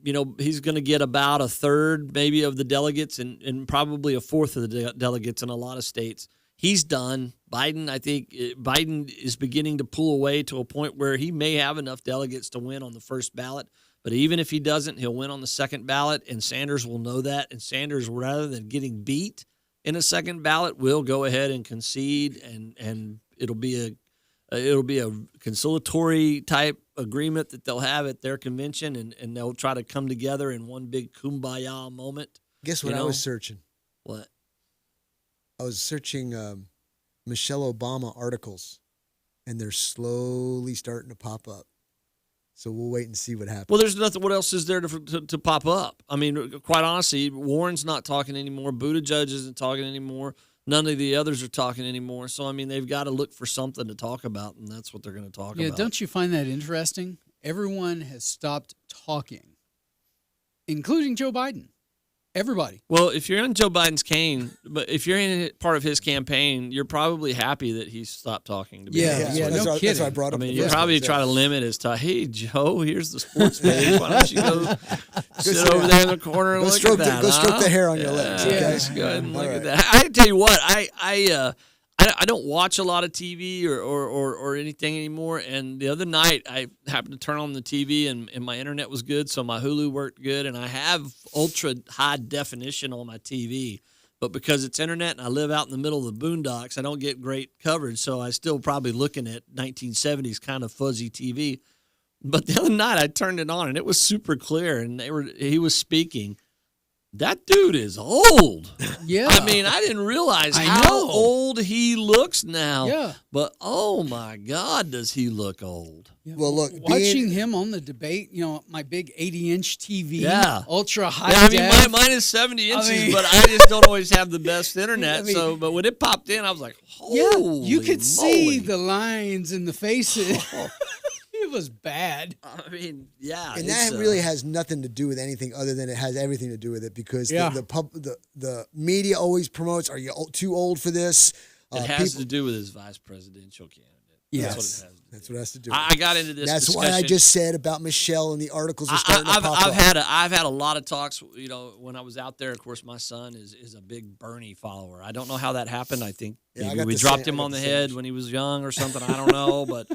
He's going to get about a third maybe of the delegates and probably a fourth of the delegates in a lot of states. He's done. I think Biden is beginning to pull away to a point where he may have enough delegates to win on the first ballot. But even if he doesn't, he'll win on the second ballot, and Sanders will know that. And Sanders, rather than getting beat in a second ballot, will go ahead and concede, and it'll be a conciliatory type agreement that they'll have at their convention, and they'll try to come together in one big kumbaya moment. Guess what I was searching? What? I was searching Michelle Obama articles, and they're slowly starting to pop up. So we'll wait and see what happens. Well, there's nothing. What else is there to pop up? I mean, quite honestly, Warren's not talking anymore. Buttigieg isn't talking anymore. None of the others are talking anymore. So, I mean, they've got to look for something to talk about, and that's what they're going to talk about. Yeah, don't you find that interesting? Everyone has stopped talking, including Joe Biden. Everybody. Well, if you're on Joe Biden's cane, but if you're in part of his campaign, you're probably happy that he stopped talking. To be honest. No kidding. That's why I brought up. I mean, you probably try to limit his time. Hey, Joe, here's the sports page. Why don't you go sit over there in the corner and look at that? Go stroke the hair on your legs. Yeah, Okay? just go ahead and look at that. I tell you what, I don't watch a lot of TV or anything anymore. And the other night, I happened to turn on the TV, and my internet was good, so my Hulu worked good. And I have ultra high definition on my TV. But because it's internet and I live out in the middle of the boondocks, I don't get great coverage. So I still probably looking at 1970s kind of fuzzy TV. But the other night, I turned it on, and it was super clear. And he was speaking. That dude is old. Yeah. I mean, I didn't realize how old he looks now. Yeah. But, oh, my God, does he look old. Yeah. Well, look, watching him on the debate, my big 80-inch TV, Yeah. ultra high Yeah, I def. mean, mine is 70 inches, but I just don't always have the best internet. But when it popped in, I was like, holy you could see moly. the lines in the faces. It was bad. I mean, yeah. And that really has nothing to do with anything other than it has everything to do with it because the media always promotes, are you too old for this? It has to do with his vice presidential candidate. Yes. That's what it has to do. That's what it has to do. I got into this That's discussion. why I just said about Michelle and the articles are starting to pop up. I've had a lot of talks. When I was out there, of course, my son is a big Bernie follower. I don't know how that happened. I think maybe we dropped him on the head when he was young or something. I don't know, but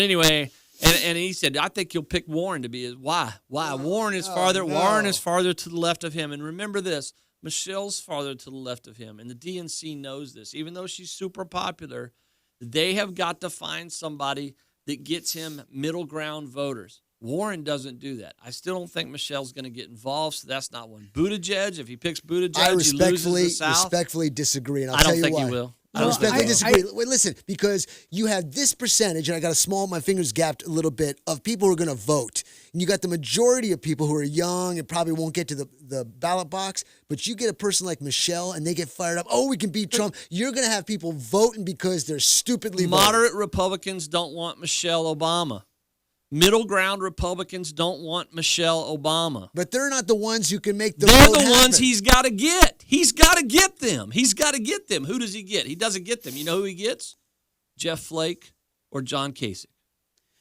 anyway. And he said, I think you'll pick Warren to be his. Why? Warren is farther. no. Warren is farther to the left of him. And remember this: Michelle's farther to the left of him, and the DNC knows this. Even though she's super popular, they have got to find somebody that gets him middle ground voters. Warren doesn't do that. I still don't think Michelle's going to get involved, so that's not one. Buttigieg, if he picks Buttigieg, I he loses the South. respectfully disagree, and I'll I tell don't you think why. he will. I respectfully disagree. Wait, listen, because you have this percentage, and I got a small, my fingers gapped a little bit, of people who are going to vote. And you got the majority of people who are young and probably won't get to the ballot box, but you get a person like Michelle, and they get fired up. Oh, we can beat Trump. You're going to have people voting because they're stupidly Moderate Republicans don't want Michelle Obama. Middle ground Republicans don't want Michelle Obama. But they're not the ones who can make the They're vote the happen. ones he's got to get. He's got to get them. He's got to get them. Who does he get? He doesn't get them. You know who he gets? Jeff Flake or John Kasich.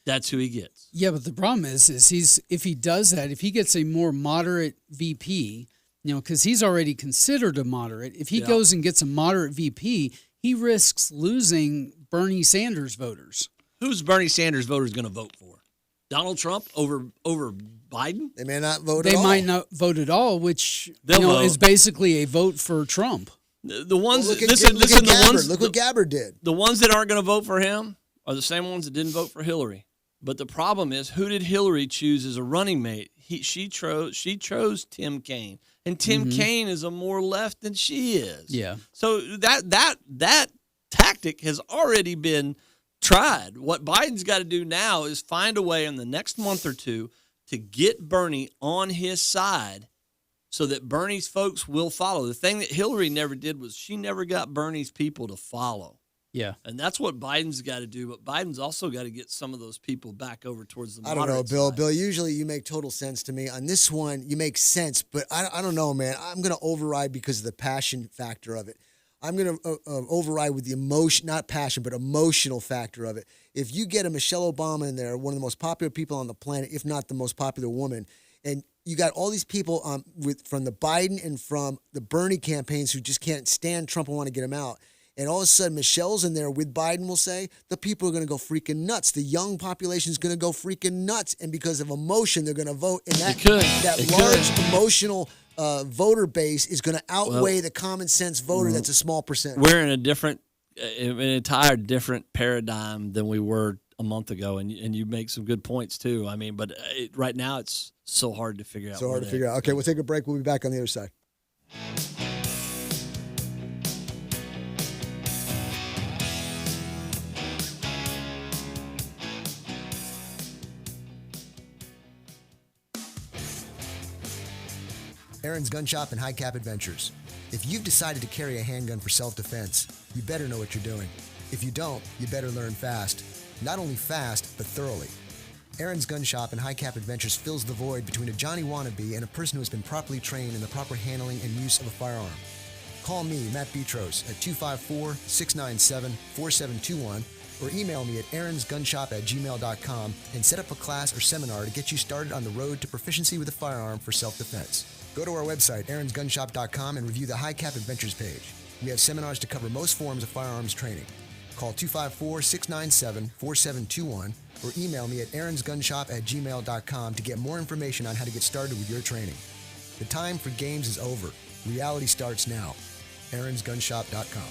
That's who he gets. Yeah, but the problem is if he does that, if he gets a more moderate VP, because he's already considered a moderate, if he goes and gets a moderate VP, he risks losing Bernie Sanders voters. Who's Bernie Sanders voters going to vote for? Donald Trump over Biden? They may not vote They might not vote at all, which is basically a vote for Trump. The ones Look at listen, Gabbard. the ones Look what Gabbard did. The ones that aren't going to vote for him are the same ones that didn't vote for Hillary. But the problem is, who did Hillary choose as a running mate? She chose Tim Kaine, and Tim Kaine is a more left than she is. Yeah. So that tactic has already been tried. What Biden's got to do now is find a way in the next month or two to get Bernie on his side so that Bernie's folks will follow. The thing that Hillary never did was she never got Bernie's people to follow. Yeah. And that's what Biden's got to do. But Biden's also got to get some of those people back over towards the I don't know, moderate Bill. side. Bill, usually you make total sense to me. On this one, you make sense, but I don't know, man. I'm going to override because of the passion factor of it. I'm going to override with the emotion, not passion, but emotional factor of it. If you get a Michelle Obama in there, one of the most popular people on the planet, if not the most popular woman, and you got all these people from the Biden and from the Bernie campaigns who just can't stand Trump and want to get him out. And all of a sudden, Michelle's in there with Biden, we'll say, the people are going to go freaking nuts. The young population is going to go freaking nuts. And because of emotion, they're going to vote. And that large emotional voter base is going to outweigh the common sense voter that's a small percentage. We're in an entire different paradigm than we were a month ago. And you make some good points, too. I mean, but right now it's so hard to figure out. Okay, we'll take a break. We'll be back on the other side. Aaron's Gun Shop and High Cap Adventures. If you've decided to carry a handgun for self-defense, you better know what you're doing. If you don't, you better learn fast. Not only fast, but thoroughly. Aaron's Gun Shop and High Cap Adventures fills the void between a Johnny wannabe and a person who has been properly trained in the proper handling and use of a firearm. Call me, Matt Betros, at 254-697-4721 or email me at aaronsgunshop@gmail.com and set up a class or seminar to get you started on the road to proficiency with a firearm for self-defense. Go to our website, aaronsgunshop.com, and review the High Cap Adventures page. We have seminars to cover most forms of firearms training. Call 254-697-4721 or email me at aaronsgunshop@gmail.com to get more information on how to get started with your training. The time for games is over. Reality starts now. aaronsgunshop.com.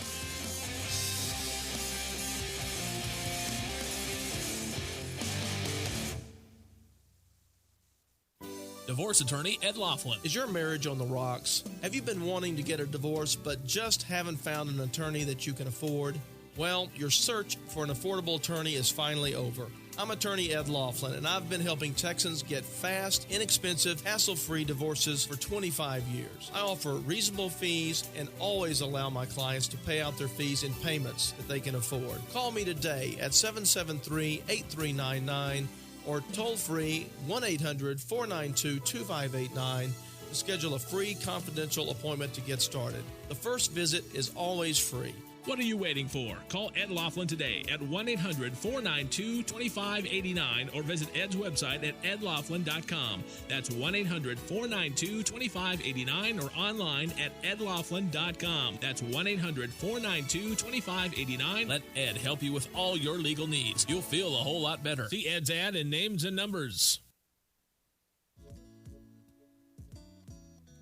Divorce attorney Ed Laughlin. Is your marriage on the rocks? Have you been wanting to get a divorce but just haven't found an attorney that you can afford? Well, your search for an affordable attorney is finally over. I'm attorney Ed Laughlin, and I've been helping Texans get fast, inexpensive, hassle-free divorces for 25 years. I offer reasonable fees and always allow my clients to pay out their fees in payments that they can afford. Call me today at 773-8399 or toll-free 1-800-492-2589 to schedule a free confidential appointment to get started. The first visit is always free. What are you waiting for? Call Ed Laughlin today at 1-800-492-2589 or visit Ed's website at edlaughlin.com. That's 1-800-492-2589 or online at edlaughlin.com. That's 1-800-492-2589. Let Ed help you with all your legal needs. You'll feel a whole lot better. See Ed's ad in Names and Numbers.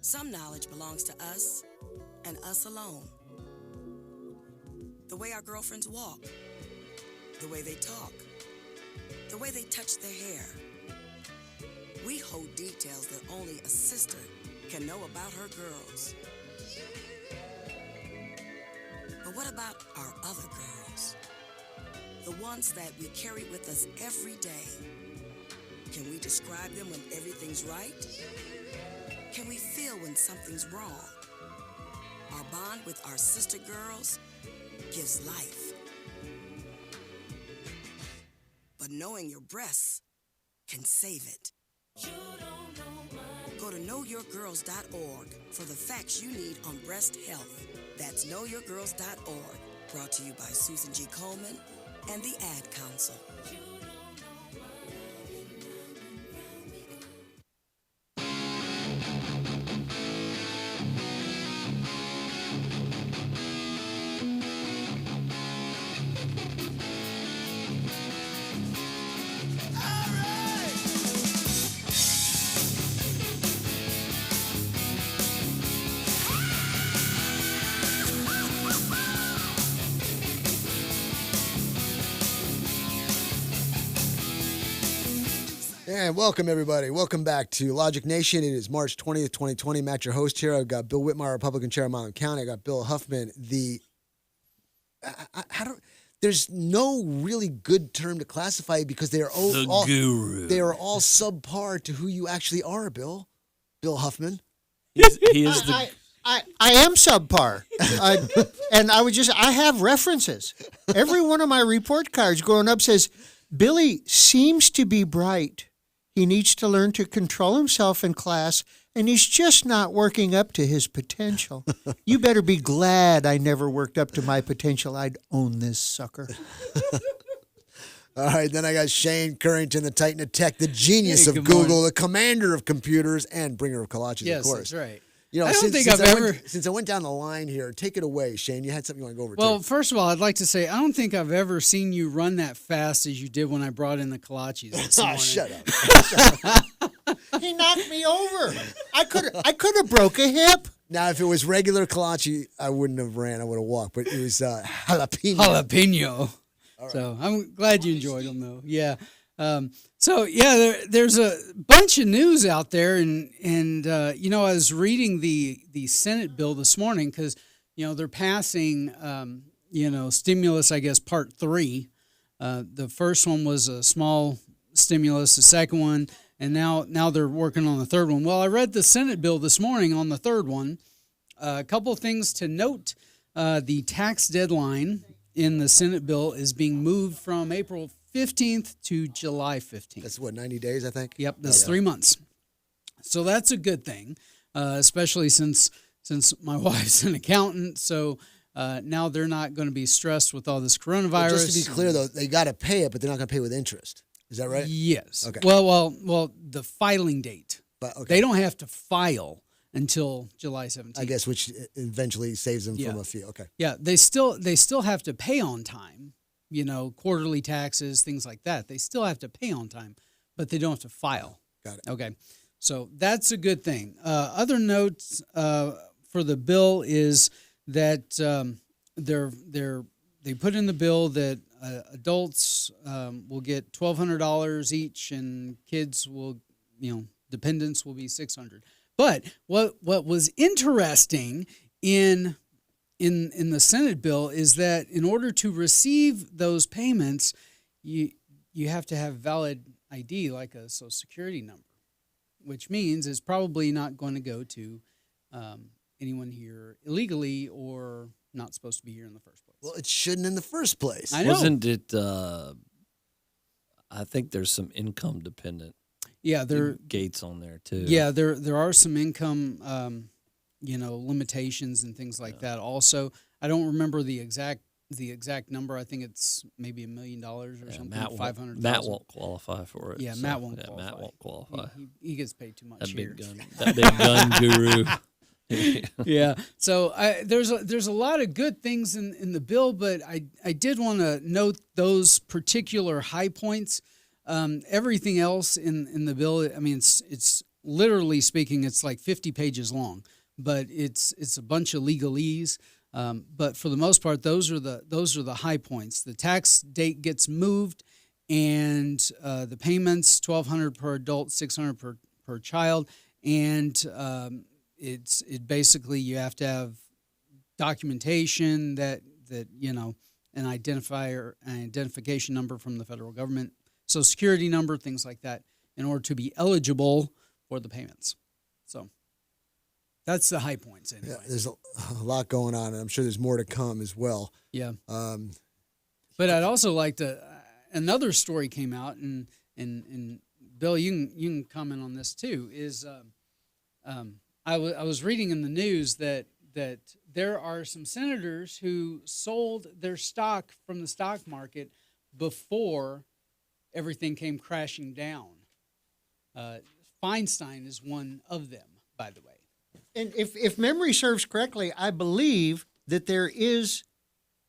Some knowledge belongs to us and us alone. The way our girlfriends walk, the way they talk, the way they touch their hair. We hold details that only a sister can know about her girls. But what about our other girls? The ones that we carry with us every day. Can we describe them when everything's right? Can we feel when something's wrong? Our bond with our sister girls gives life. But knowing your breasts can save it. Go to knowyourgirls.org for the facts you need on breast health. That's knowyourgirls.org. Brought to you by Susan G. Coleman and the Ad Council. And welcome, everybody. Welcome back to Logic Nation. It is March 20th, 2020. Matt, your host here. I've got Bill Whitmire, Republican Chair of Milam County. I got Bill Huffman, there's no really good term to classify you because they are all guru. They are all subpar to who you actually are, Bill. Bill Huffman. He is I am subpar. And I have references. Every one of my report cards growing up says, Billy seems to be bright. He needs to learn to control himself in class, and he's just not working up to his potential. You better be glad I never worked up to my potential. I'd own this sucker. All right, then I got Shane Currington, the Titan of Tech, the genius of good Google, morning. the commander of computers, and bringer of kolaches, Yes, of course. that's right. You know, I don't think since I've ever. Since I went down the line here, take it away, Shane. You had something you want to go over Well, too. first of all, I'd like to say I don't think I've ever seen you run that fast as you did when I brought in the kolaches this morning. Shut up. He knocked me over. I could have broke a hip. Now, if it was regular kolache, I wouldn't have ran. I would have walked. But it was jalapeno. Jalapeno. So I'm glad you enjoyed them, though. Yeah. There's a bunch of news out there, and I was reading the Senate bill this morning because they're passing stimulus, I guess, part 3. The first one was a small stimulus, the second one, and now they're working on the third one. Well, I read the Senate bill this morning on the third one. A couple of things to note: the tax deadline in the Senate bill is being moved from April 15th to July 15th. That's what, 90 days, I think? Yep, that's 3 months. So that's a good thing, especially since my wife's an accountant. So now they're not going to be stressed with all this coronavirus. Well, just to be clear, though, they got to pay it, but they're not going to pay with interest. Is that right? Yes. Okay. Well, the filing date. But, okay. They don't have to file until July 17th. I guess, which eventually saves them Yeah. from a fee. Okay. Yeah, they still have to pay on time. Quarterly taxes, things like that. They still have to pay on time, but they don't have to file. Got it. Okay, so that's a good thing. Other notes for the bill is that they put in the bill that adults will get $1,200 each, and kids will, dependents will be $600. But what was interesting in the Senate bill is that in order to receive those payments, you have to have valid ID, like a Social Security number, which means it's probably not going to go to anyone here illegally or not supposed to be here in the first place. Well, it shouldn't in the first place. I know. Wasn't it? I think there's some income dependent. Yeah, there gates on there too. Yeah, there are some income, limitations and things like that. Also, I don't remember the exact number. I think it's maybe $1 million or something. $500,000. Matt won't qualify for it. Yeah, so, Matt won't qualify. Matt won't qualify. He gets paid too much That here. big gun guru. Yeah. So there's a lot of good things in the bill, but I did want to note those particular high points. Everything else in the bill, I mean, it's literally speaking, it's like 50 pages long, but it's a bunch of legalese. But for the most part, those are the high points. The tax date gets moved, and the payments $1,200 per adult, $600 per child, and it basically you have to have documentation that an identification number from the federal government, Social Security number, things like that, in order to be eligible for the payments. So that's the high points anyway. Yeah, there's a lot going on, and I'm sure there's more to come as well. Yeah. But I'd also like to. Another story came out, and Bill, you can comment on this too. Is I was reading in the news that there are some senators who sold their stock from the stock market before everything came crashing down. Feinstein is one of them, by the way. And if memory serves correctly, I believe that there is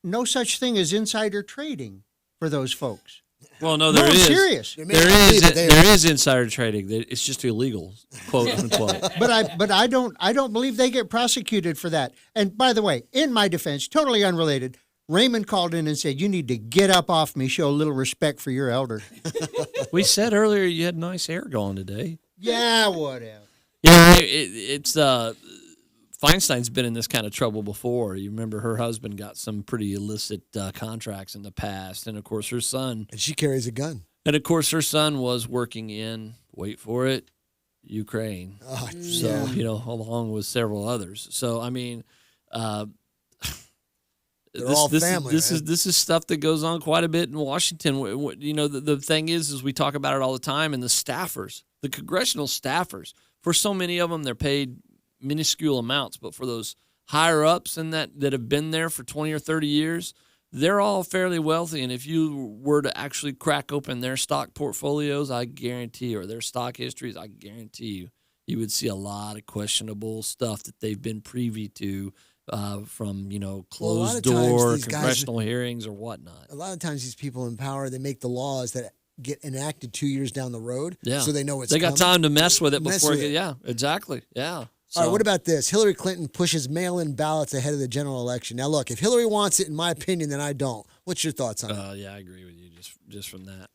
no such thing as insider trading for those folks. Well, no, there I'm is. serious. There is insider trading. It's just illegal, quote unquote. But I don't believe they get prosecuted for that. And by the way, in my defense, totally unrelated, Raymond called in and said, "You need to get up off me, show a little respect for your elder." We said earlier you had nice hair going today. Yeah, whatever. Yeah, it's Feinstein's been in this kind of trouble before. You remember her husband got some pretty illicit contracts in the past, and of course her son. And she carries a gun. And of course her son was working in, wait for it, Ukraine. Oh, So, yeah. you know, along with several others. So, I mean, They're all family, This man. is stuff that goes on quite a bit in Washington. You know, the thing is we talk about it all the time, and the staffers, the congressional staffers, for so many of them, they're paid minuscule amounts, but for those higher ups and that have been there for 20 or 30 years, they're all fairly wealthy. And if you were to actually crack open their stock portfolios, I guarantee you, or their stock histories, I guarantee you, you would see a lot of questionable stuff that they've been privy to from, you know, Well, a lot closed of times door these guys- congressional hearings or whatnot. A lot of times these people in power, they make the laws that get enacted 2 years down the road, Yeah. so they know it's They got coming. time to mess with it Mess before with it it. get, yeah, exactly. Yeah. All right, what about this? Hillary Clinton pushes mail-in ballots ahead of the general election. Now, look, if Hillary wants it, in my opinion, then I don't. What's your thoughts on it? Yeah, I agree with you just from that.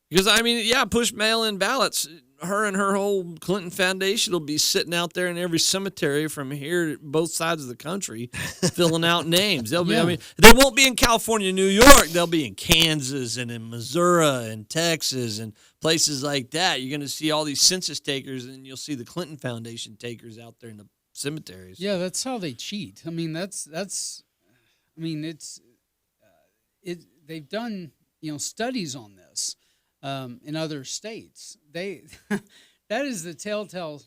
Because, I mean, yeah, push mail-in ballots. Her and her whole Clinton Foundation will be sitting out there in every cemetery from here, both sides of the country, filling out names. They'll be, I mean, they won't be in California, New York. They'll be in Kansas and in Missouri and Texas and places like that. You're going to see all these census takers, and you'll see the Clinton Foundation takers out there in the cemeteries. Yeah, that's how they cheat. I mean, it's they've done, you know, studies on this in other states. That is the telltale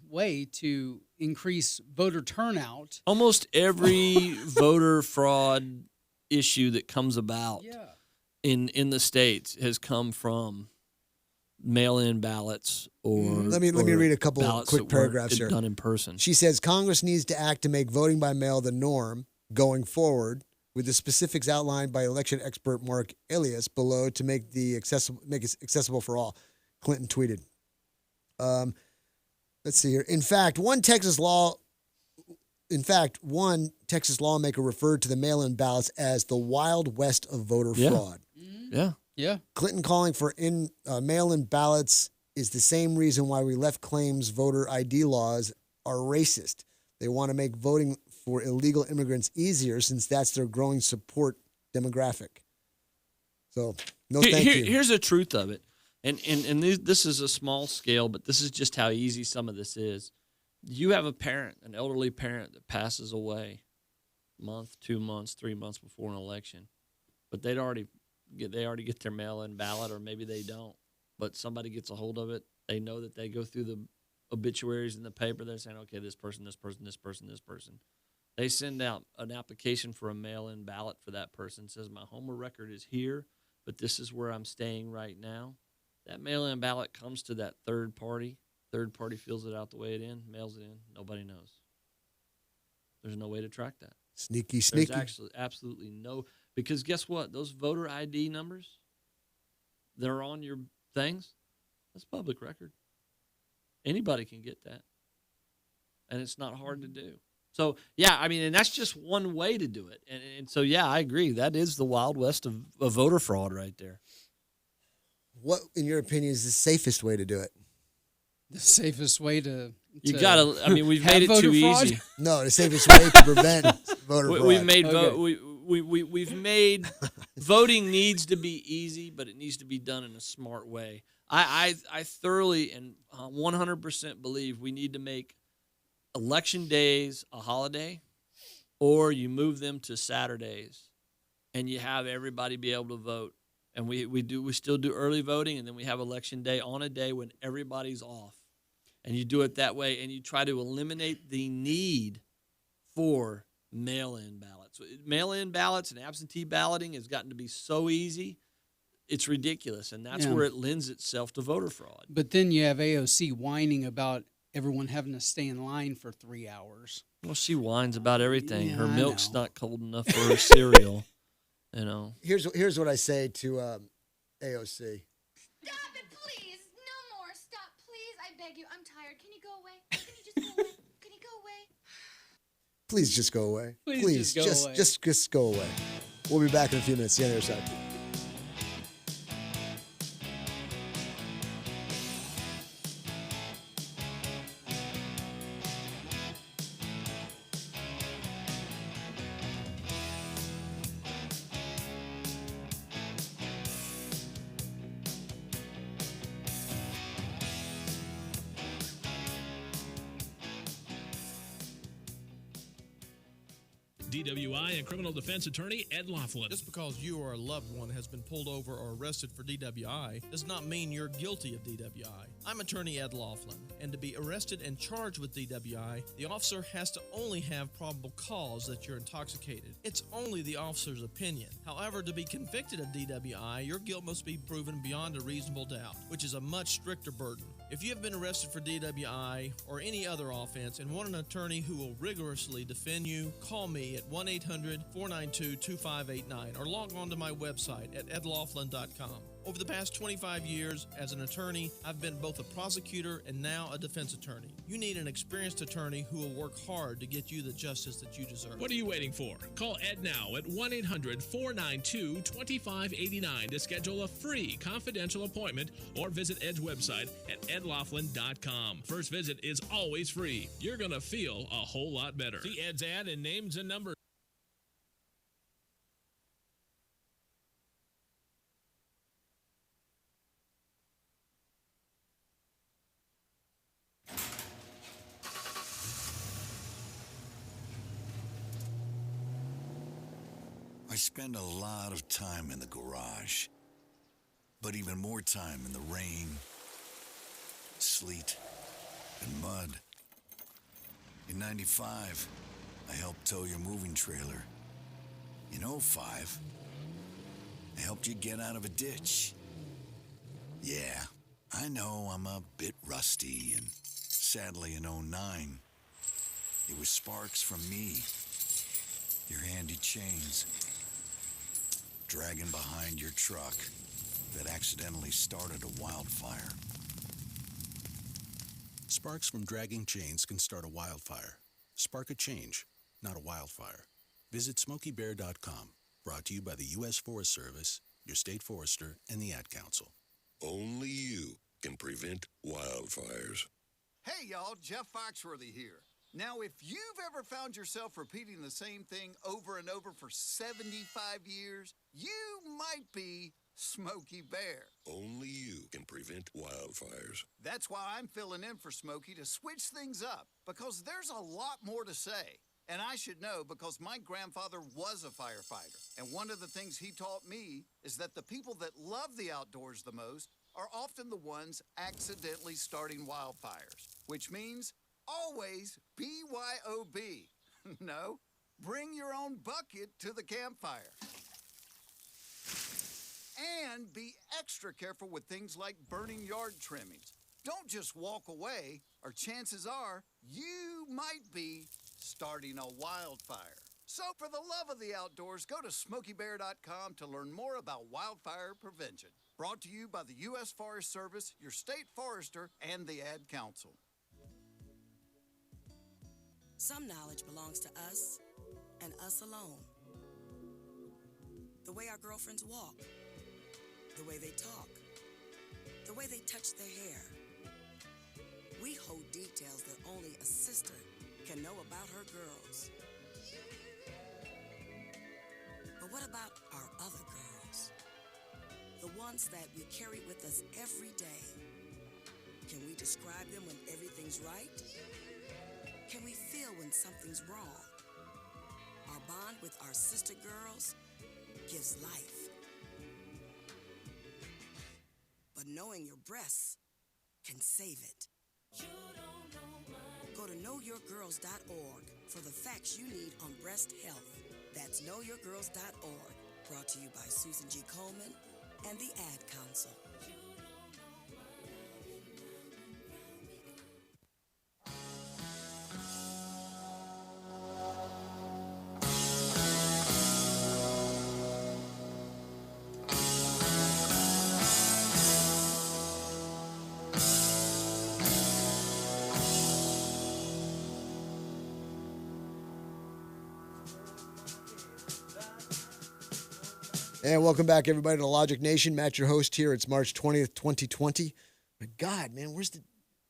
way to increase voter turnout. Almost every voter fraud issue that comes about in the states has come from mail-in ballots or Let me read a couple ballots quick that weren't paragraphs here. done in person. She says Congress needs to act to make voting by mail the norm going forward, with the specifics outlined by election expert Mark Elias below to make it accessible for all. Clinton tweeted. Let's see here. In fact, one Texas lawmaker referred to the mail-in ballots as the Wild West of voter fraud. Yeah. Yeah. Clinton calling for mail-in ballots is the same reason why we left claims voter ID laws are racist. They want to make voting for illegal immigrants easier since that's their growing support demographic. So, no thank you. Here's the truth of it. And this is a small scale, but this is just how easy some of this is. You have a parent, an elderly parent that passes away a month, 2 months, 3 months before an election, but they already get their mail-in ballot, or maybe they don't, but somebody gets a hold of it. They know that they go through the obituaries in the paper. They're saying, okay, this person, this person, this person, this person. They send out an application for a mail-in ballot for that person. It says, my home record is here, but this is where I'm staying right now. That mail-in ballot comes to that third party. Third party fills it out the way it in, mails it in. Nobody knows. There's no way to track that. Sneaky. There's actually absolutely no, because guess what? Those voter ID numbers, they're on your things. That's public record. Anybody can get that. And it's not hard to do. So, yeah, I mean, and that's just one way to do it. And so, yeah, I agree. That is the Wild West of voter fraud right there. What, in your opinion, is the safest way to do it? The safest way to You gotta. I mean, we've made it too easy. No, the safest way to prevent voter fraud. We've made we've made voting needs to be easy, but it needs to be done in a smart way. I thoroughly and 100% believe we need to make election days a holiday, or you move them to Saturdays, and you have everybody be able to vote. And we still do early voting, and then we have election day on a day when everybody's off. And you do it that way, and you try to eliminate the need for mail-in ballots. Mail-in ballots and absentee balloting has gotten to be so easy, it's ridiculous, and that's where it lends itself to voter fraud. But then you have AOC whining about everyone having to stay in line for 3 hours. Well, she whines about everything. Yeah, Her I milk's know. not cold enough for her cereal, you know. Here's what I say to AOC. Stop it, please. No more. Stop, please. I beg you. I'm tired. Can you go away? Can you just go away? Can you go away? Please just go away. Please just go away. Just go away. We'll be back in a few minutes. See you on the other side. DWI and criminal defense attorney Ed Laughlin. Just because you or a loved one has been pulled over or arrested for DWI does not mean you're guilty of DWI. I'm attorney Ed Laughlin, and to be arrested and charged with DWI, the officer has to only have probable cause that you're intoxicated. It's only the officer's opinion. However, to be convicted of DWI, your guilt must be proven beyond a reasonable doubt, which is a much stricter burden. If you have been arrested for DWI or any other offense and want an attorney who will rigorously defend you, call me at 1-800-492-2589 or log on to my website at edlaughlin.com. Over the past 25 years as an attorney, I've been both a prosecutor and now a defense attorney. You need an experienced attorney who will work hard to get you the justice that you deserve. What are you waiting for? Call Ed now at 1-800-492-2589 to schedule a free confidential appointment or visit Ed's website at edlaughlin.com. First visit is always free. You're going to feel a whole lot better. See Ed's ad and names and numbers. I spend a lot of time in the garage, but even more time in the rain, sleet, and mud. In 95, I helped tow your moving trailer. In 05, I helped you get out of a ditch. Yeah, I know I'm a bit rusty, and sadly in 09, it was sparks from me, your handy chains, dragging behind your truck that accidentally started a wildfire. Sparks from dragging chains can start a wildfire. Spark a change, not a wildfire. Visit SmokeyBear.com. Brought to you by the U.S. Forest Service, your state forester, and the Ad Council. Only you can prevent wildfires. Hey, y'all, Jeff Foxworthy here. Now, if you've ever found yourself repeating the same thing over and over for 75 years, you might be Smokey Bear. Only you can prevent wildfires. That's why I'm filling in for Smokey to switch things up, because there's a lot more to say. And I should know because my grandfather was a firefighter. And one of the things he taught me is that the people that love the outdoors the most are often the ones accidentally starting wildfires, which means always BYOB. No, bring your own bucket to the campfire. And be extra careful with things like burning yard trimmings. Don't just walk away, or chances are you might be starting a wildfire. So for the love of the outdoors, go to SmokeyBear.com to learn more about wildfire prevention. Brought to you by the U.S. Forest Service, your state forester, and the Ad Council. Some knowledge belongs to us and us alone. The way our girlfriends walk, the way they talk, the way they touch their hair. We hold details that only a sister can know about her girls. But what about our other girls? The ones that we carry with us every day. Can we describe them when everything's right? Can we feel when something's wrong? Our bond with our sister girls gives life. But knowing your breasts can save it. Go to knowyourgirls.org for the facts you need on breast health. That's knowyourgirls.org. Brought to you by Susan G. Coleman and the Ad Council. And welcome back, everybody, to Logic Nation. Matt, your host here. It's March 20th, 2020. My God, man, where's the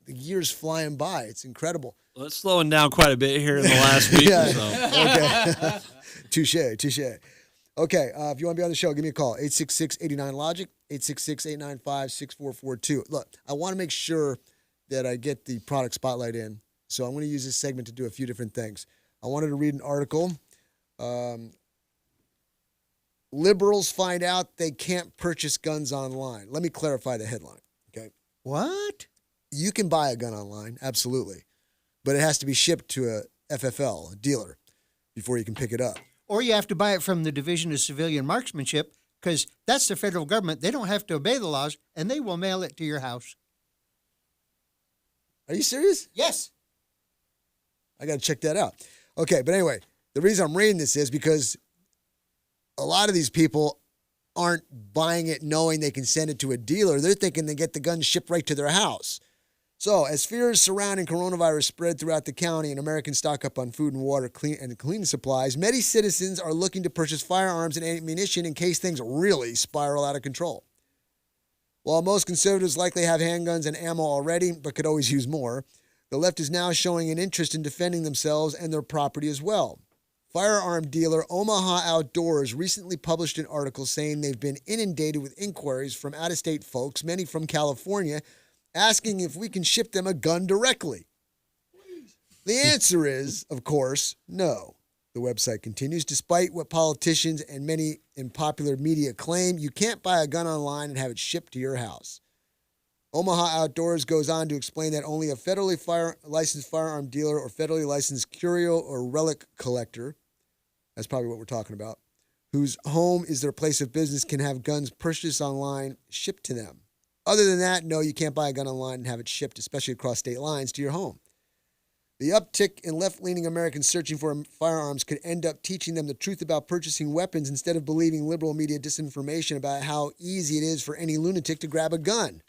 year's flying by? It's incredible. Well, it's slowing down quite a bit here in the last week or so. Okay. Touche. Okay, if you want to be on the show, give me a call. 866-89-LOGIC, 866-895-6442. Look, I want to make sure that I get the product spotlight in, so I'm going to use this segment to do a few different things. I wanted to read an article Liberals find out they can't purchase guns online. Let me clarify the headline, okay? What? You can buy a gun online, absolutely, but it has to be shipped to a FFL, a dealer, before you can pick it up. Or you have to buy it from the Division of Civilian Marksmanship, because that's the federal government. They don't have to obey the laws, and they will mail it to your house. Are you serious? Yes. I got to check that out. Okay, but anyway, the reason I'm reading this is because a lot of these people aren't buying it knowing they can send it to a dealer. They're thinking they get the gun shipped right to their house. So, as fears surrounding coronavirus spread throughout the county and Americans stock up on food and water and cleaning supplies, many citizens are looking to purchase firearms and ammunition in case things really spiral out of control. While most conservatives likely have handguns and ammo already, but could always use more, the left is now showing an interest in defending themselves and their property as well. Firearm dealer Omaha Outdoors recently published an article saying they've been inundated with inquiries from out-of-state folks, many from California, asking if we can ship them a gun directly. The answer is, of course, no. The website continues, despite what politicians and many in popular media claim, you can't buy a gun online and have it shipped to your house. Omaha Outdoors goes on to explain that only a federally licensed firearm dealer or federally licensed curio or relic collector, that's probably what we're talking about, whose home is their place of business, can have guns purchased online shipped to them. Other than that, no, you can't buy a gun online and have it shipped, especially across state lines, to your home. The uptick in left-leaning Americans searching for firearms could end up teaching them the truth about purchasing weapons instead of believing liberal media disinformation about how easy it is for any lunatic to grab a gun.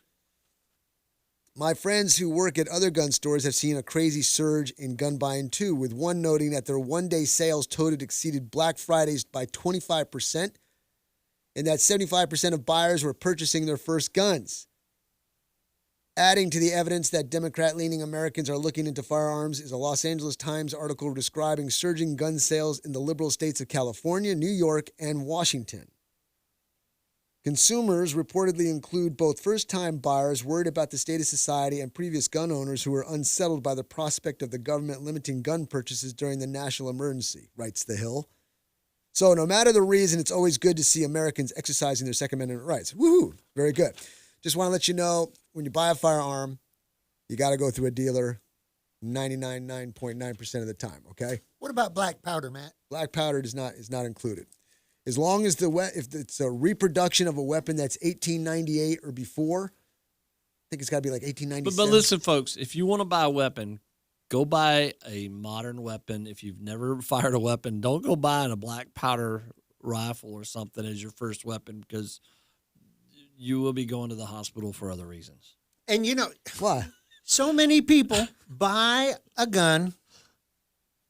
My friends who work at other gun stores have seen a crazy surge in gun buying too, with one noting that their one-day sales total exceeded Black Fridays by 25%, and that 75% of buyers were purchasing their first guns. Adding to the evidence that Democrat-leaning Americans are looking into firearms is a Los Angeles Times article describing surging gun sales in the liberal states of California, New York, and Washington. Consumers reportedly include both first-time buyers worried about the state of society and previous gun owners who are unsettled by the prospect of the government limiting gun purchases during the national emergency, writes The Hill. So no matter the reason, it's always good to see Americans exercising their Second Amendment rights. Woohoo! Very good. Just want to let you know, when you buy a firearm, you got to go through a dealer 99.9% of the time, okay? What about black powder, Matt? Black powder is not included. As long as if it's a reproduction of a weapon that's 1898 or before, I think it's got to be like 1897. But listen, folks, if you want to buy a weapon, go buy a modern weapon. If you've never fired a weapon, don't go buying a black powder rifle or something as your first weapon, because you will be going to the hospital for other reasons. And you know, why? So many people buy a gun.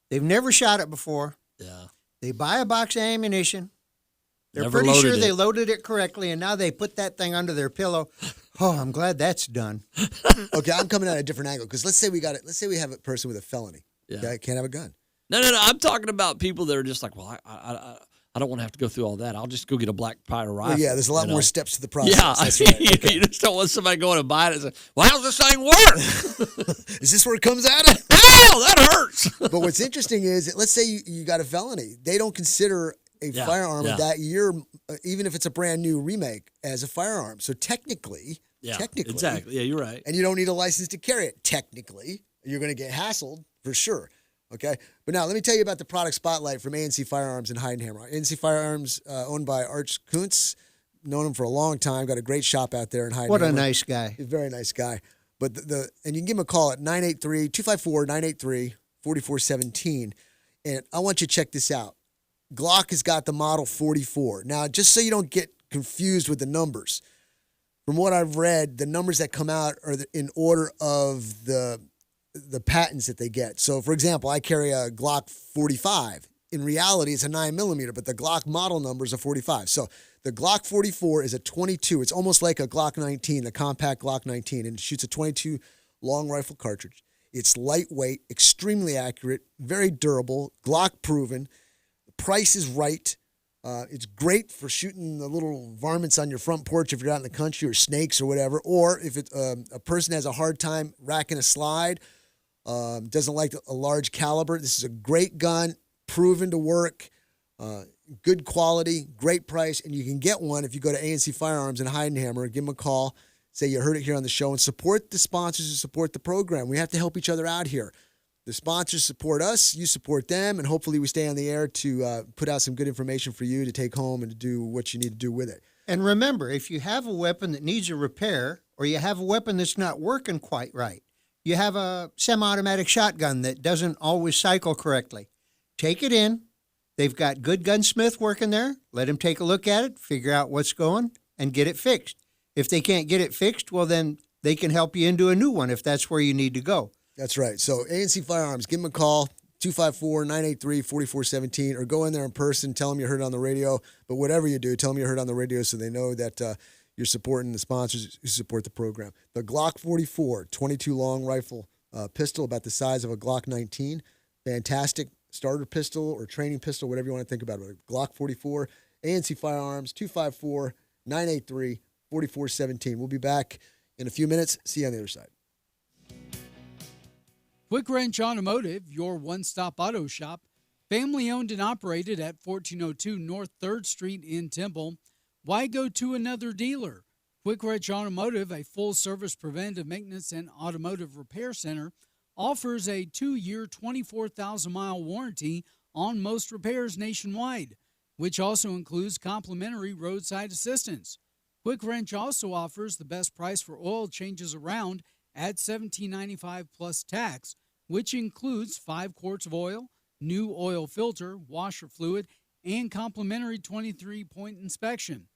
They've never shot it before. Yeah. They buy a box of ammunition. They're Never pretty sure loaded they it. loaded it correctly, and now they put that thing under their pillow. Oh, I'm glad that's done. Okay, I'm coming at a different angle, because let's say we have a person with a felony. Yeah. Okay, can't have a gun. No. I'm talking about people that are just like, well, I don't want to have to go through all that. I'll just go get a black powder rifle. Well, yeah, there's a lot you know? more steps to the process. Yeah, That's right. Okay. You just don't want somebody going to buy it and say, well, how's this thing work? Is this where it comes out of? Ow, that hurts. But what's interesting is, let's say you got a felony. They don't consider a firearm of that year, even if it's a brand new remake, as a firearm. So technically, exactly. Yeah, you're right. And you don't need a license to carry it. Technically, you're going to get hassled for sure. Okay, but now let me tell you about the product spotlight from ANC Firearms in Heidenhammer. ANC Firearms, owned by Arch Kuntz, known him for a long time. Got a great shop out there in Heidenhammer. What a nice guy. He's a very nice guy. But and you can give him a call at 983-254-983-4417. And I want you to check this out. Glock has got the Model 44. Now, just so you don't get confused with the numbers, from what I've read, the numbers that come out are in order of the patents that they get. So, for example, I carry a Glock 45. In reality, it's a 9mm, but the Glock model number is a 45. So the Glock 44 is a 22. It's almost like a Glock 19, the compact Glock 19, and it shoots a 22 long rifle cartridge. It's lightweight, extremely accurate, very durable, Glock proven. The price is right. It's great for shooting the little varmints on your front porch if you're out in the country, or snakes or whatever. Or if it's a person has a hard time racking a slide, doesn't like a large caliber, this is a great gun, proven to work. Good quality, great price, and you can get one if you go to ANC Firearms in Heidenhammer. Give them a call. Say you heard it here on the show, and support the sponsors who support the program. We have to help each other out here. The sponsors support us, you support them, and hopefully we stay on the air to put out some good information for you to take home and to do what you need to do with it. And remember, if you have a weapon that needs a repair, or you have a weapon that's not working quite right, you have a semi-automatic shotgun that doesn't always cycle correctly, take it in. They've got good gunsmith working there. Let him take a look at it, figure out what's going, and get it fixed. If they can't get it fixed, well, then they can help you into a new one if that's where you need to go. That's right. So ANC Firearms, give them a call, 254-983-4417, or go in there in person, tell them you heard it on the radio. But whatever you do, tell them you heard it on the radio so they know that you're supporting the sponsors who support the program. The Glock 44, 22 long rifle pistol, about the size of a Glock 19. Fantastic starter pistol or training pistol, whatever you want to think about it. Glock 44, ANC Firearms, 254-983-4417. We'll be back in a few minutes. See you on the other side. Quick Wrench Automotive, your one-stop auto shop, family-owned and operated at 1402 North 3rd Street in Temple. Why go to another dealer? Quick Wrench Automotive, a full-service preventive maintenance and automotive repair center, offers a 2-year, 24,000-mile warranty on most repairs nationwide, which also includes complimentary roadside assistance. Quick Wrench also offers the best price for oil changes around at $17.95 plus tax, which includes 5 quarts of oil, new oil filter, washer fluid, and complimentary 23-point inspection.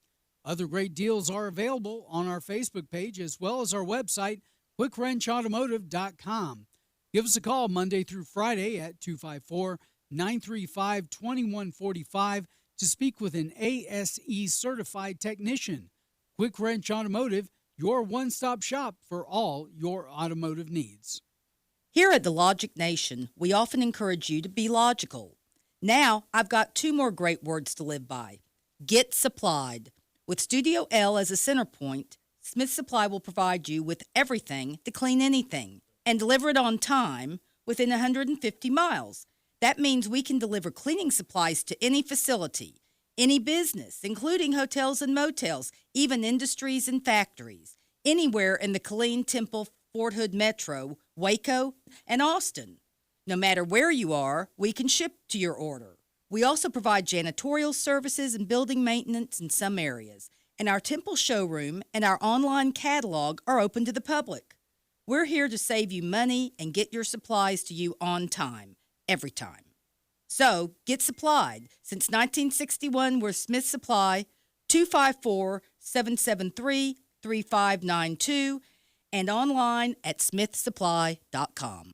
Other great deals are available on our Facebook page as well as our website, QuickWrenchAutomotive.com. Give us a call Monday through Friday at 254-935-2145 to speak with an ASE certified technician. Quick Wrench Automotive, your one-stop shop for all your automotive needs. Here at the Logic Nation, we often encourage you to be logical. Now, I've got 2 more great words to live by. Get supplied. With Studio L as a center point, Smith Supply will provide you with everything to clean anything and deliver it on time within 150 miles. That means we can deliver cleaning supplies to any facility, any business, including hotels and motels, even industries and factories, anywhere in the Killeen, Temple, Fort Hood Metro, Waco, and Austin. No matter where you are, we can ship to your order. We also provide janitorial services and building maintenance in some areas, and our Temple showroom and our online catalog are open to the public. We're here to save you money and get your supplies to you on time, every time. So, get supplied. Since 1961, we're Smith Supply, 254-773-3592, and online at smithsupply.com.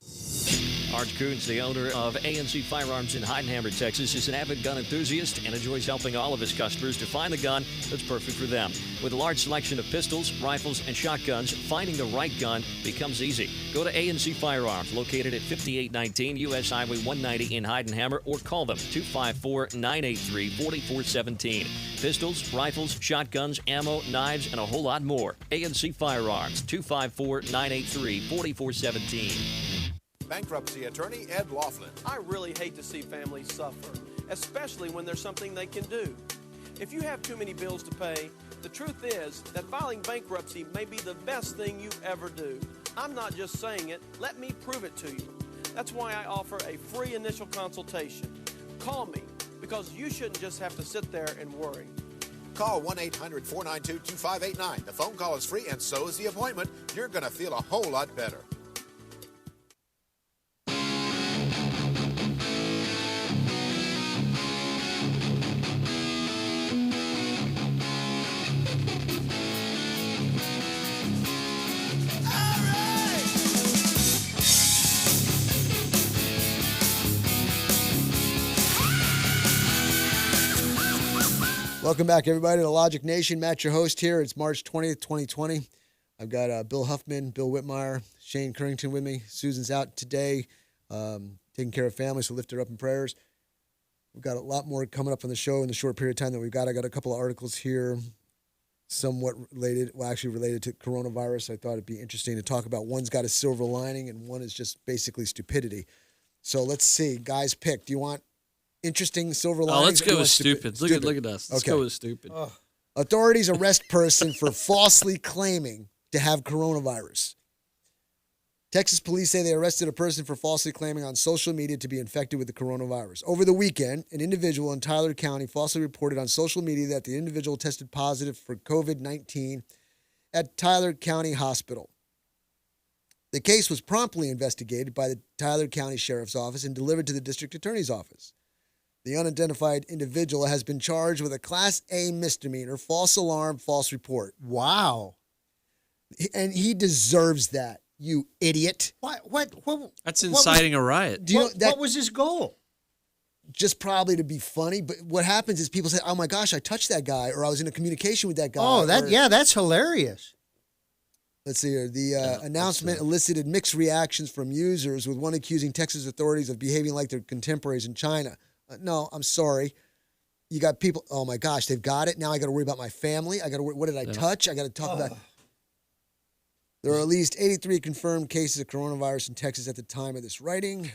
Art Coons, the owner of ANC Firearms in Heidenhammer, Texas, is an avid gun enthusiast and enjoys helping all of his customers to find the gun that's perfect for them. With a large selection of pistols, rifles, and shotguns, finding the right gun becomes easy. Go to ANC Firearms, located at 5819 U.S. Highway 190 in Heidenhammer, or call them 254-983-4417. Pistols, rifles, shotguns, ammo, knives, and a whole lot more. ANC Firearms, 254-983-4417. Bankruptcy attorney Ed Laughlin. I really hate to see families suffer, especially when there's something they can do. If you have too many bills to pay, the truth is that filing bankruptcy may be the best thing you ever do. I'm not just saying it, let me prove it to you. That's why I offer a free initial consultation. Call me, because you shouldn't just have to sit there and worry. Call 1-800-492-2589. The phone call is free and so is the appointment. You're going to feel a whole lot better. Welcome back, everybody, to the Logic Nation. Matt, your host here. It's March 20th, 2020. I've got Bill Huffman, Bill Whitmire, Shane Currington with me. Susan's out today, taking care of family, so lift her up in prayers. We've got a lot more coming up on the show in the short period of time that we've got. I got a couple of articles here, somewhat related, well, actually related to coronavirus. I thought it'd be interesting to talk about. One's got a silver lining, and one is just basically stupidity. So let's see. Guys, pick. Do you want interesting silver Oh, linings? let's or you go want with stupid. Look at us. Let's go with stupid. Authorities arrest person for falsely claiming to have coronavirus. Texas police say they arrested a person for falsely claiming on social media to be infected with the coronavirus. Over the weekend, an individual in Tyler County falsely reported on social media that the individual tested positive for COVID-19 at Tyler County Hospital. The case was promptly investigated by the Tyler County Sheriff's Office and delivered to the District Attorney's Office. The unidentified individual has been charged with a Class A misdemeanor, false alarm, false report. Wow. And he deserves that, you idiot. What That's inciting a riot. Do you know what was his goal? Just probably to be funny, but what happens is people say, "Oh my gosh, I touched that guy," or "I was in a communication with that guy." Oh, that's hilarious. Let's see here. The announcement elicited mixed reactions from users, with one accusing Texas authorities of behaving like their contemporaries in China. No, I'm sorry. You got people, oh my gosh, they've got it. Now I got to worry about my family. I got to worry, what did I touch? I got to talk about. There are at least 83 confirmed cases of coronavirus in Texas at the time of this writing.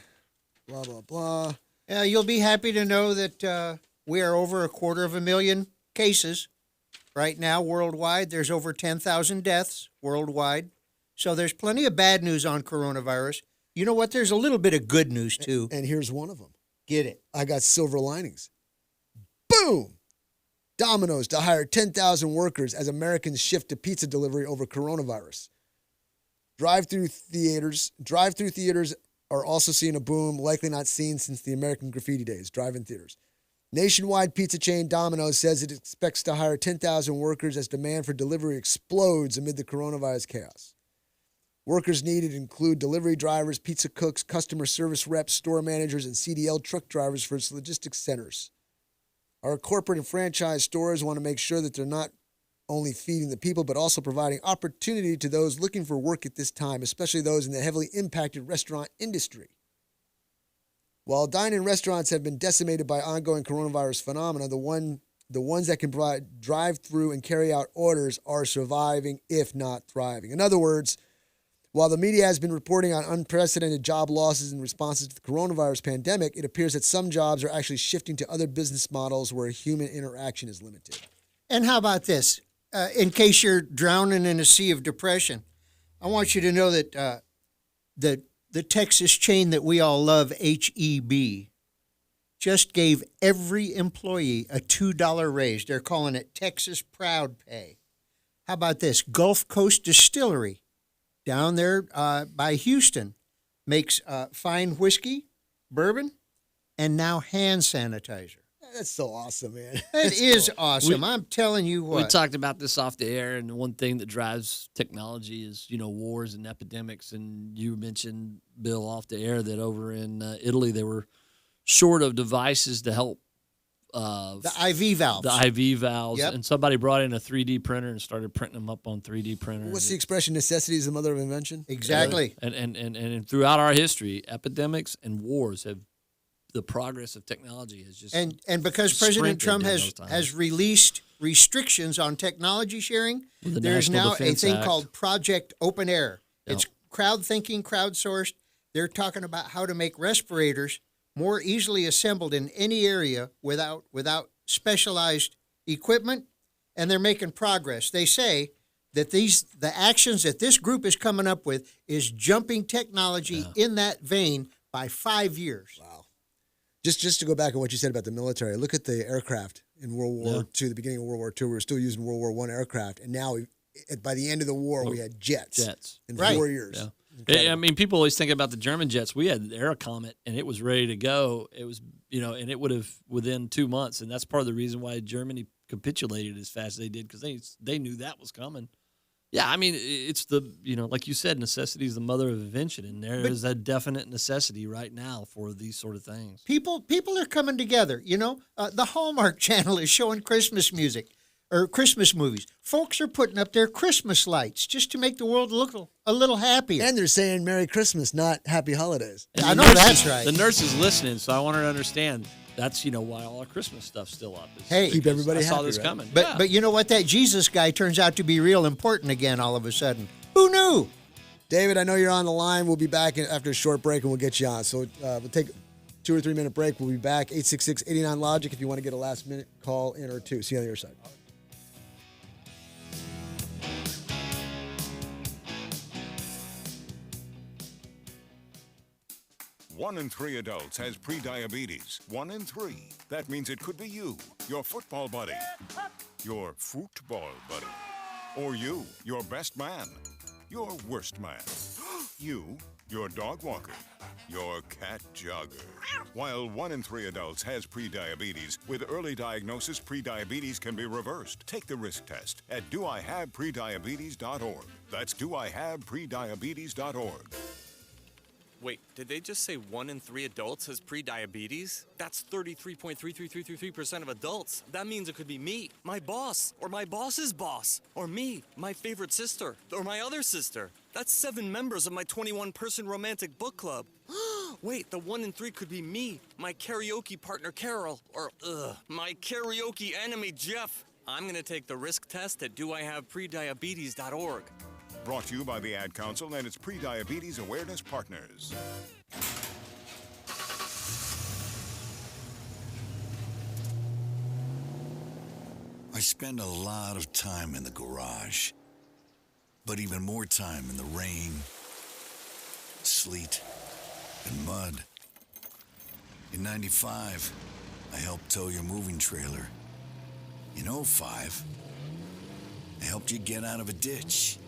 Blah, blah, blah. Yeah, you'll be happy to know that we are over 250,000 cases right now worldwide. There's over 10,000 deaths worldwide. So there's plenty of bad news on coronavirus. You know what? There's a little bit of good news, too. And here's one of them. Get it. I got silver linings. Boom! Domino's to hire 10,000 workers as Americans shift to pizza delivery over coronavirus. Drive-through theaters are also seeing a boom, likely not seen since the American Graffiti days, drive-in theaters. Nationwide pizza chain Domino's says it expects to hire 10,000 workers as demand for delivery explodes amid the coronavirus chaos. Workers needed include delivery drivers, pizza cooks, customer service reps, store managers, and CDL truck drivers for its logistics centers. Our corporate and franchise stores want to make sure that they're not only feeding the people, but also providing opportunity to those looking for work at this time, especially those in the heavily impacted restaurant industry. While dine-in restaurants have been decimated by ongoing coronavirus phenomena, the ones that can provide drive-through and carry-out orders are surviving, if not thriving. In other words, while the media has been reporting on unprecedented job losses in responses to the coronavirus pandemic, it appears that some jobs are actually shifting to other business models where human interaction is limited. And how about this? In case you're drowning in a sea of depression, I want you to know that the Texas chain that we all love, H-E-B, just gave every employee a $2 raise. They're calling it Texas Proud Pay. How about this? Gulf Coast Distillery down there by Houston makes fine whiskey, bourbon, and now hand sanitizer. That's so awesome, man. It is awesome. I'm telling you what. We talked about this off the air, and one thing that drives technology is, wars and epidemics. And you mentioned, Bill, off the air that over in Italy, they were short of devices to help. The IV valves. The IV valves. Yep. And somebody brought in a 3D printer and started printing them up on 3D printers. What's the expression, necessity is the mother of invention? Exactly. And throughout our history, epidemics and wars have, the progress of technology has just and because President Trump sprinted has released restrictions on technology sharing, the there's National now a Defense thing Act. called Project Open Air. Yep. It's crowd thinking, crowdsourced. They're talking about how to make respirators more easily assembled in any area without specialized equipment, and they're making progress. They say that the actions that this group is coming up with is jumping technology in that vein by 5 years. Wow. Just to go back on what you said about the military, look at the aircraft in World War II, the beginning of World War II. We were still using World War I aircraft, and now by the end of the war, we had jets. In 4 years. Yeah. I mean, people always think about the German jets. We had the Aerocomet, and it was ready to go. It was, and it would have within 2 months, and that's part of the reason why Germany capitulated as fast as they did, because they knew that was coming. Yeah, I mean, it's the, like you said, necessity is the mother of invention, and there is a definite necessity right now for these sort of things. People are coming together. The Hallmark Channel is showing Christmas music or Christmas movies. Folks are putting up their Christmas lights just to make the world look a little happier. And they're saying Merry Christmas, not Happy Holidays. I know that's right. The nurse is listening, so I want her to understand. That's why all our Christmas stuff's still up. Hey, keep everybody happy. I saw this right? coming. But you know what? That Jesus guy turns out to be real important again all of a sudden. Who knew? David, I know you're on the line. We'll be back after a short break, and we'll get you on. So we'll take 2 or 3 minute break. We'll be back. 866-89-LOGIC if you want to get a last minute call in or two. See you on the other side. One in 3 adults has prediabetes. 1 in 3. That means it could be you, your football buddy, your football buddy, or you, your best man, your worst man, you, your dog walker, your cat jogger. While 1 in 3 adults has prediabetes, with early diagnosis, prediabetes can be reversed. Take the risk test at doihaveprediabetes.org. That's doihaveprediabetes.org. Wait, did they just say 1 in 3 adults has prediabetes? That's 33.33333% of adults. That means it could be me, my boss, or my boss's boss, or me, my favorite sister, or my other sister. That's 7 members of my 21-person romantic book club. Wait, the 1 in 3 could be me, my karaoke partner Carol, or my karaoke enemy Jeff. I'm gonna take the risk test at doihaveprediabetes.org. Brought to you by the Ad Council and its Prediabetes Awareness Partners. I spend a lot of time in the garage, but even more time in the rain, sleet, and mud. In 95, I helped tow your moving trailer. In 05, I helped you get out of a ditch.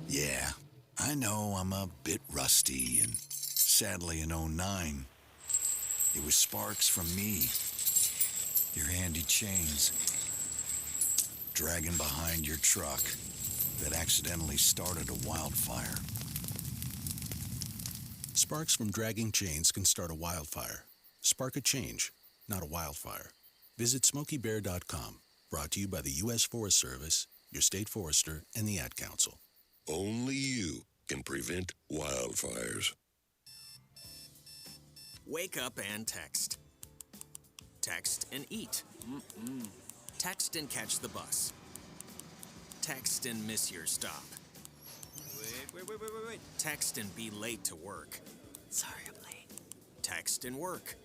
Yeah, I know I'm a bit rusty, and sadly in 09, it was sparks from me, your handy chains, dragging behind your truck that accidentally started a wildfire. Sparks from dragging chains can start a wildfire. Spark a change, not a wildfire. Visit SmokeyBear.com. Brought to you by the U.S. Forest Service, your state forester, and the Ad Council. Only you can prevent wildfires. Wake up and text. Text and eat. Text and catch the bus. Text and miss your stop. Wait. Text and be late to work. Sorry, I'm late. Text and work.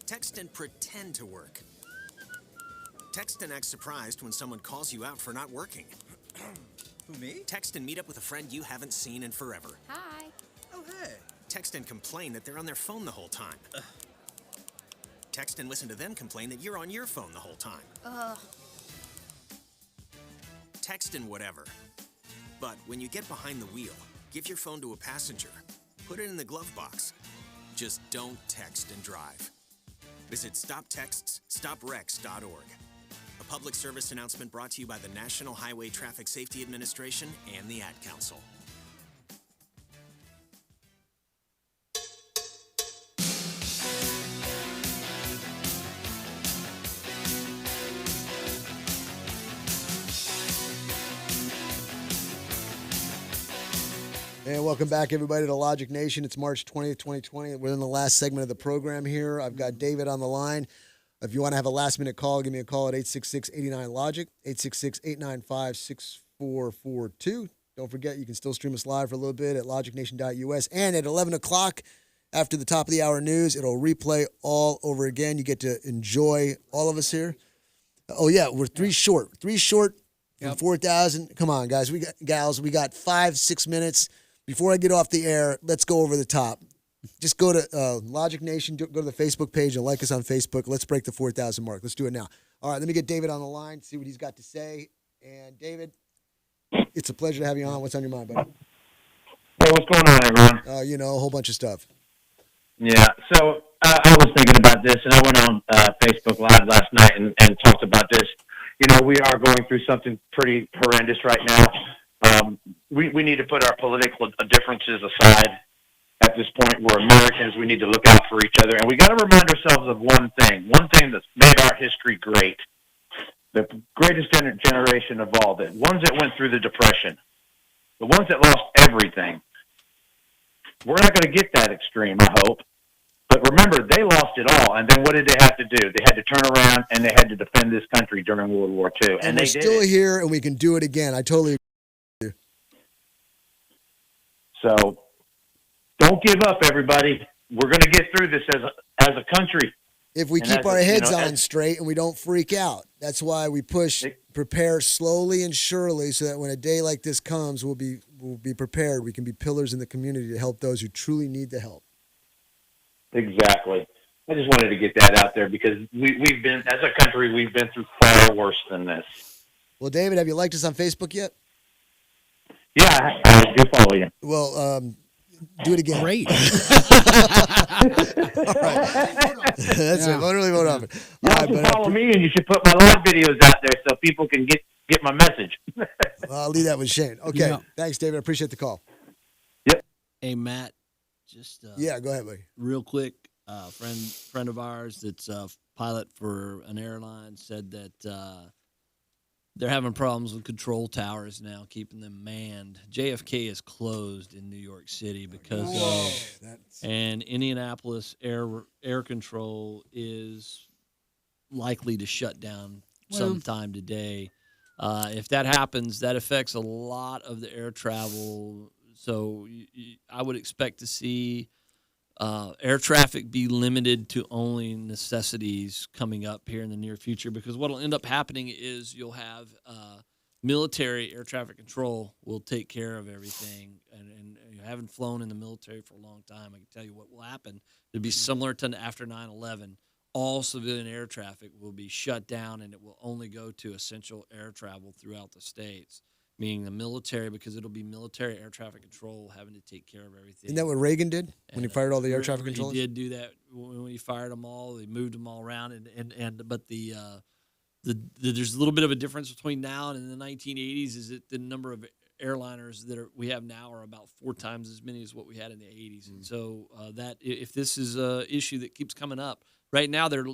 Text and pretend to work. Text and act surprised when someone calls you out for not working. Who, me? Text and meet up with a friend you haven't seen in forever. Hi. Oh, hey. Text and complain that they're on their phone the whole time. Text and listen to them complain that you're on your phone the whole time. Text and whatever. But when you get behind the wheel, give your phone to a passenger. Put it in the glove box. Just don't text and drive. Visit StopTextsStopWrecks.org. A public service announcement brought to you by the National Highway Traffic Safety Administration and the Ad Council. And welcome back, everybody, to Logic Nation. It's March 20th, 2020. We're in the last segment of the program here. I've got David on the line. If you want to have a last-minute call, give me a call at 866-89-LOGIC, 866-895-6442. Don't forget, you can still stream us live for a little bit at logicnation.us. And at 11 o'clock, after the top of the hour news, it'll replay all over again. You get to enjoy all of us here. Oh, yeah, we're 3 short. 3 short from 4,000. Come on, guys. We got 5-6 minutes. Before I get off the air, let's go over the top. Just go to Logic Nation, go to the Facebook page and like us on Facebook. Let's break the 4,000 mark. Let's do it now. All right, let me get David on the line, see what he's got to say. And David, it's a pleasure to have you on. What's on your mind, buddy? Hey, what's going on, everyone? A whole bunch of stuff. Yeah, so I was thinking about this, and I went on Facebook Live last night and talked about this. You know, we are going through something pretty horrendous right now. We need to put our political differences aside. At this point, we're Americans. We need to look out for each other. And we got to remind ourselves of one thing that's made our history great. The greatest generation of all, the ones that went through the Depression, the ones that lost everything. We're not going to get that extreme, I hope. But remember, they lost it all. And then what did they have to do? They had to turn around and they had to defend this country during World War II. And they we're still here, and we can do it again. I totally agree with you. So don't give up, everybody. we're going to get through this as a country. If we And keep as our a- you heads know, on as- straight and we don't freak out. That's why we prepare slowly and surely, so that when a day like this comes, we'll be prepared. We can be pillars in the community to help those who truly need the help. Exactly. I just wanted to get that out there because we've been, as a country, we've been through far worse than this. Well, David, have you liked us on Facebook yet? Yeah, I do follow you. Well, do it again. Great. All right. That's it. Vote early, vote often. You All right, should but follow me, and you should put my live videos out there so people can get my message. I'll leave that with Shane. Okay. Yeah. Thanks, David. I appreciate the call. Hey, Matt, just Yeah, go ahead, buddy. real quick, friend of ours that's a pilot for an airline said that they're having problems with control towers now, keeping them manned. JFK is closed in New York City because and Indianapolis air control is likely to shut down sometime today. If that happens, that affects a lot of the air travel. So I would expect to see air traffic be limited to only necessities coming up here in the near future, because what will end up happening is you'll have military air traffic control will take care of everything. And having flown in the military for a long time, I can tell you what will happen. It'll be similar to after 9/11. All civilian air traffic will be shut down, and it will only go to essential air travel throughout the states, meaning the military, because it'll be military air traffic control having to take care of everything. Isn't that what Reagan did when he fired all the air traffic controllers? He did do that when he fired them all. They moved them all around, but there's a little bit of a difference between now and in the 1980s. Is that the number of airliners that we have now are about 4 times as many as what we had in the 80s, and so that if this is a issue that keeps coming up, right now they're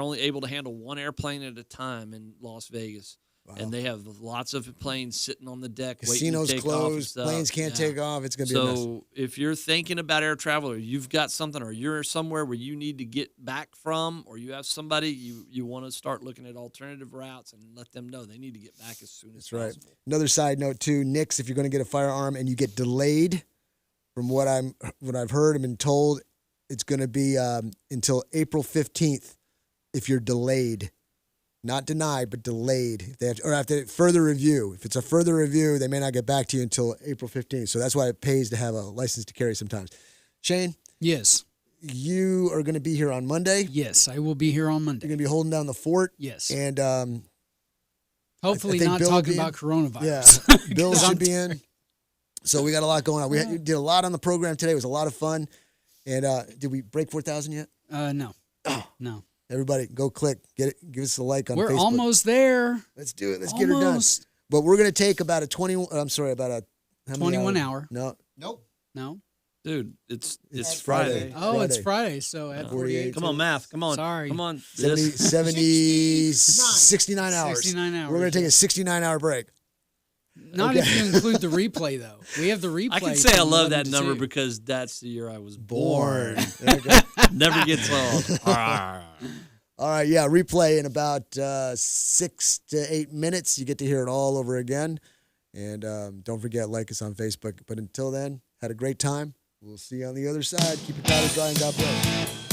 only able to handle one airplane at a time in Las Vegas. Wow. And they have lots of planes sitting on the deck. Casinos waiting to take off and closed, stuff. planes can't take off. It's going to be a mess. So if you're thinking about air travel, or you've got something, or you're somewhere where you need to get back from, or you have somebody, you want to start looking at alternative routes and let them know they need to get back as soon as Right. possible. Another side note too, Nix, if you're going to get a firearm and you get delayed, from what I've heard and been told, it's going to be until April 15th if you're delayed. Not denied, but delayed. If they have or after further review. If it's a further review, they may not get back to you until April 15th. So that's why it pays to have a license to carry sometimes. Shane? Yes. You are going to be here on Monday? Yes, I will be here on Monday. You're going to be holding down the fort? Yes. And hopefully I think not Bill will talking be in. about coronavirus. Yeah, Bill should be in. So we got a lot going on. We did a lot on the program today. It was a lot of fun. And did we break 4,000 yet? No. No. Everybody, go click. Get it. Give us a like on We're Facebook. almost there. Let's do it. Let's get her done. But we're going to take about a 21 how many 21 hours? hour. No. Nope. No. Dude, it's Friday. Oh, it's Friday. So at 48. Come on, math. Come on. Sorry. Come on. 69 hours. 69 hours. We're going to take a 69-hour break. Not Okay. if you include the replay, though. We have the replay. I can say I from love 11 that to number 2. because that's the year I was born. There you go. Never gets old. All right, yeah, replay in about 6 to 8 minutes. You get to hear it all over again. And don't forget, like us on Facebook. But until then, had a great time. We'll see you on the other side. Keep your powder dry and God bless.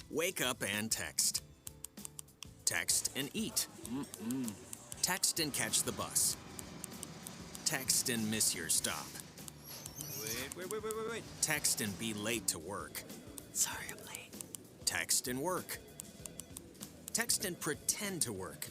Wake up and text. Text and eat. Text and catch the bus. Text and miss your stop. Wait. Text and be late to work. Sorry, I'm late. Text and work. Text and pretend to work.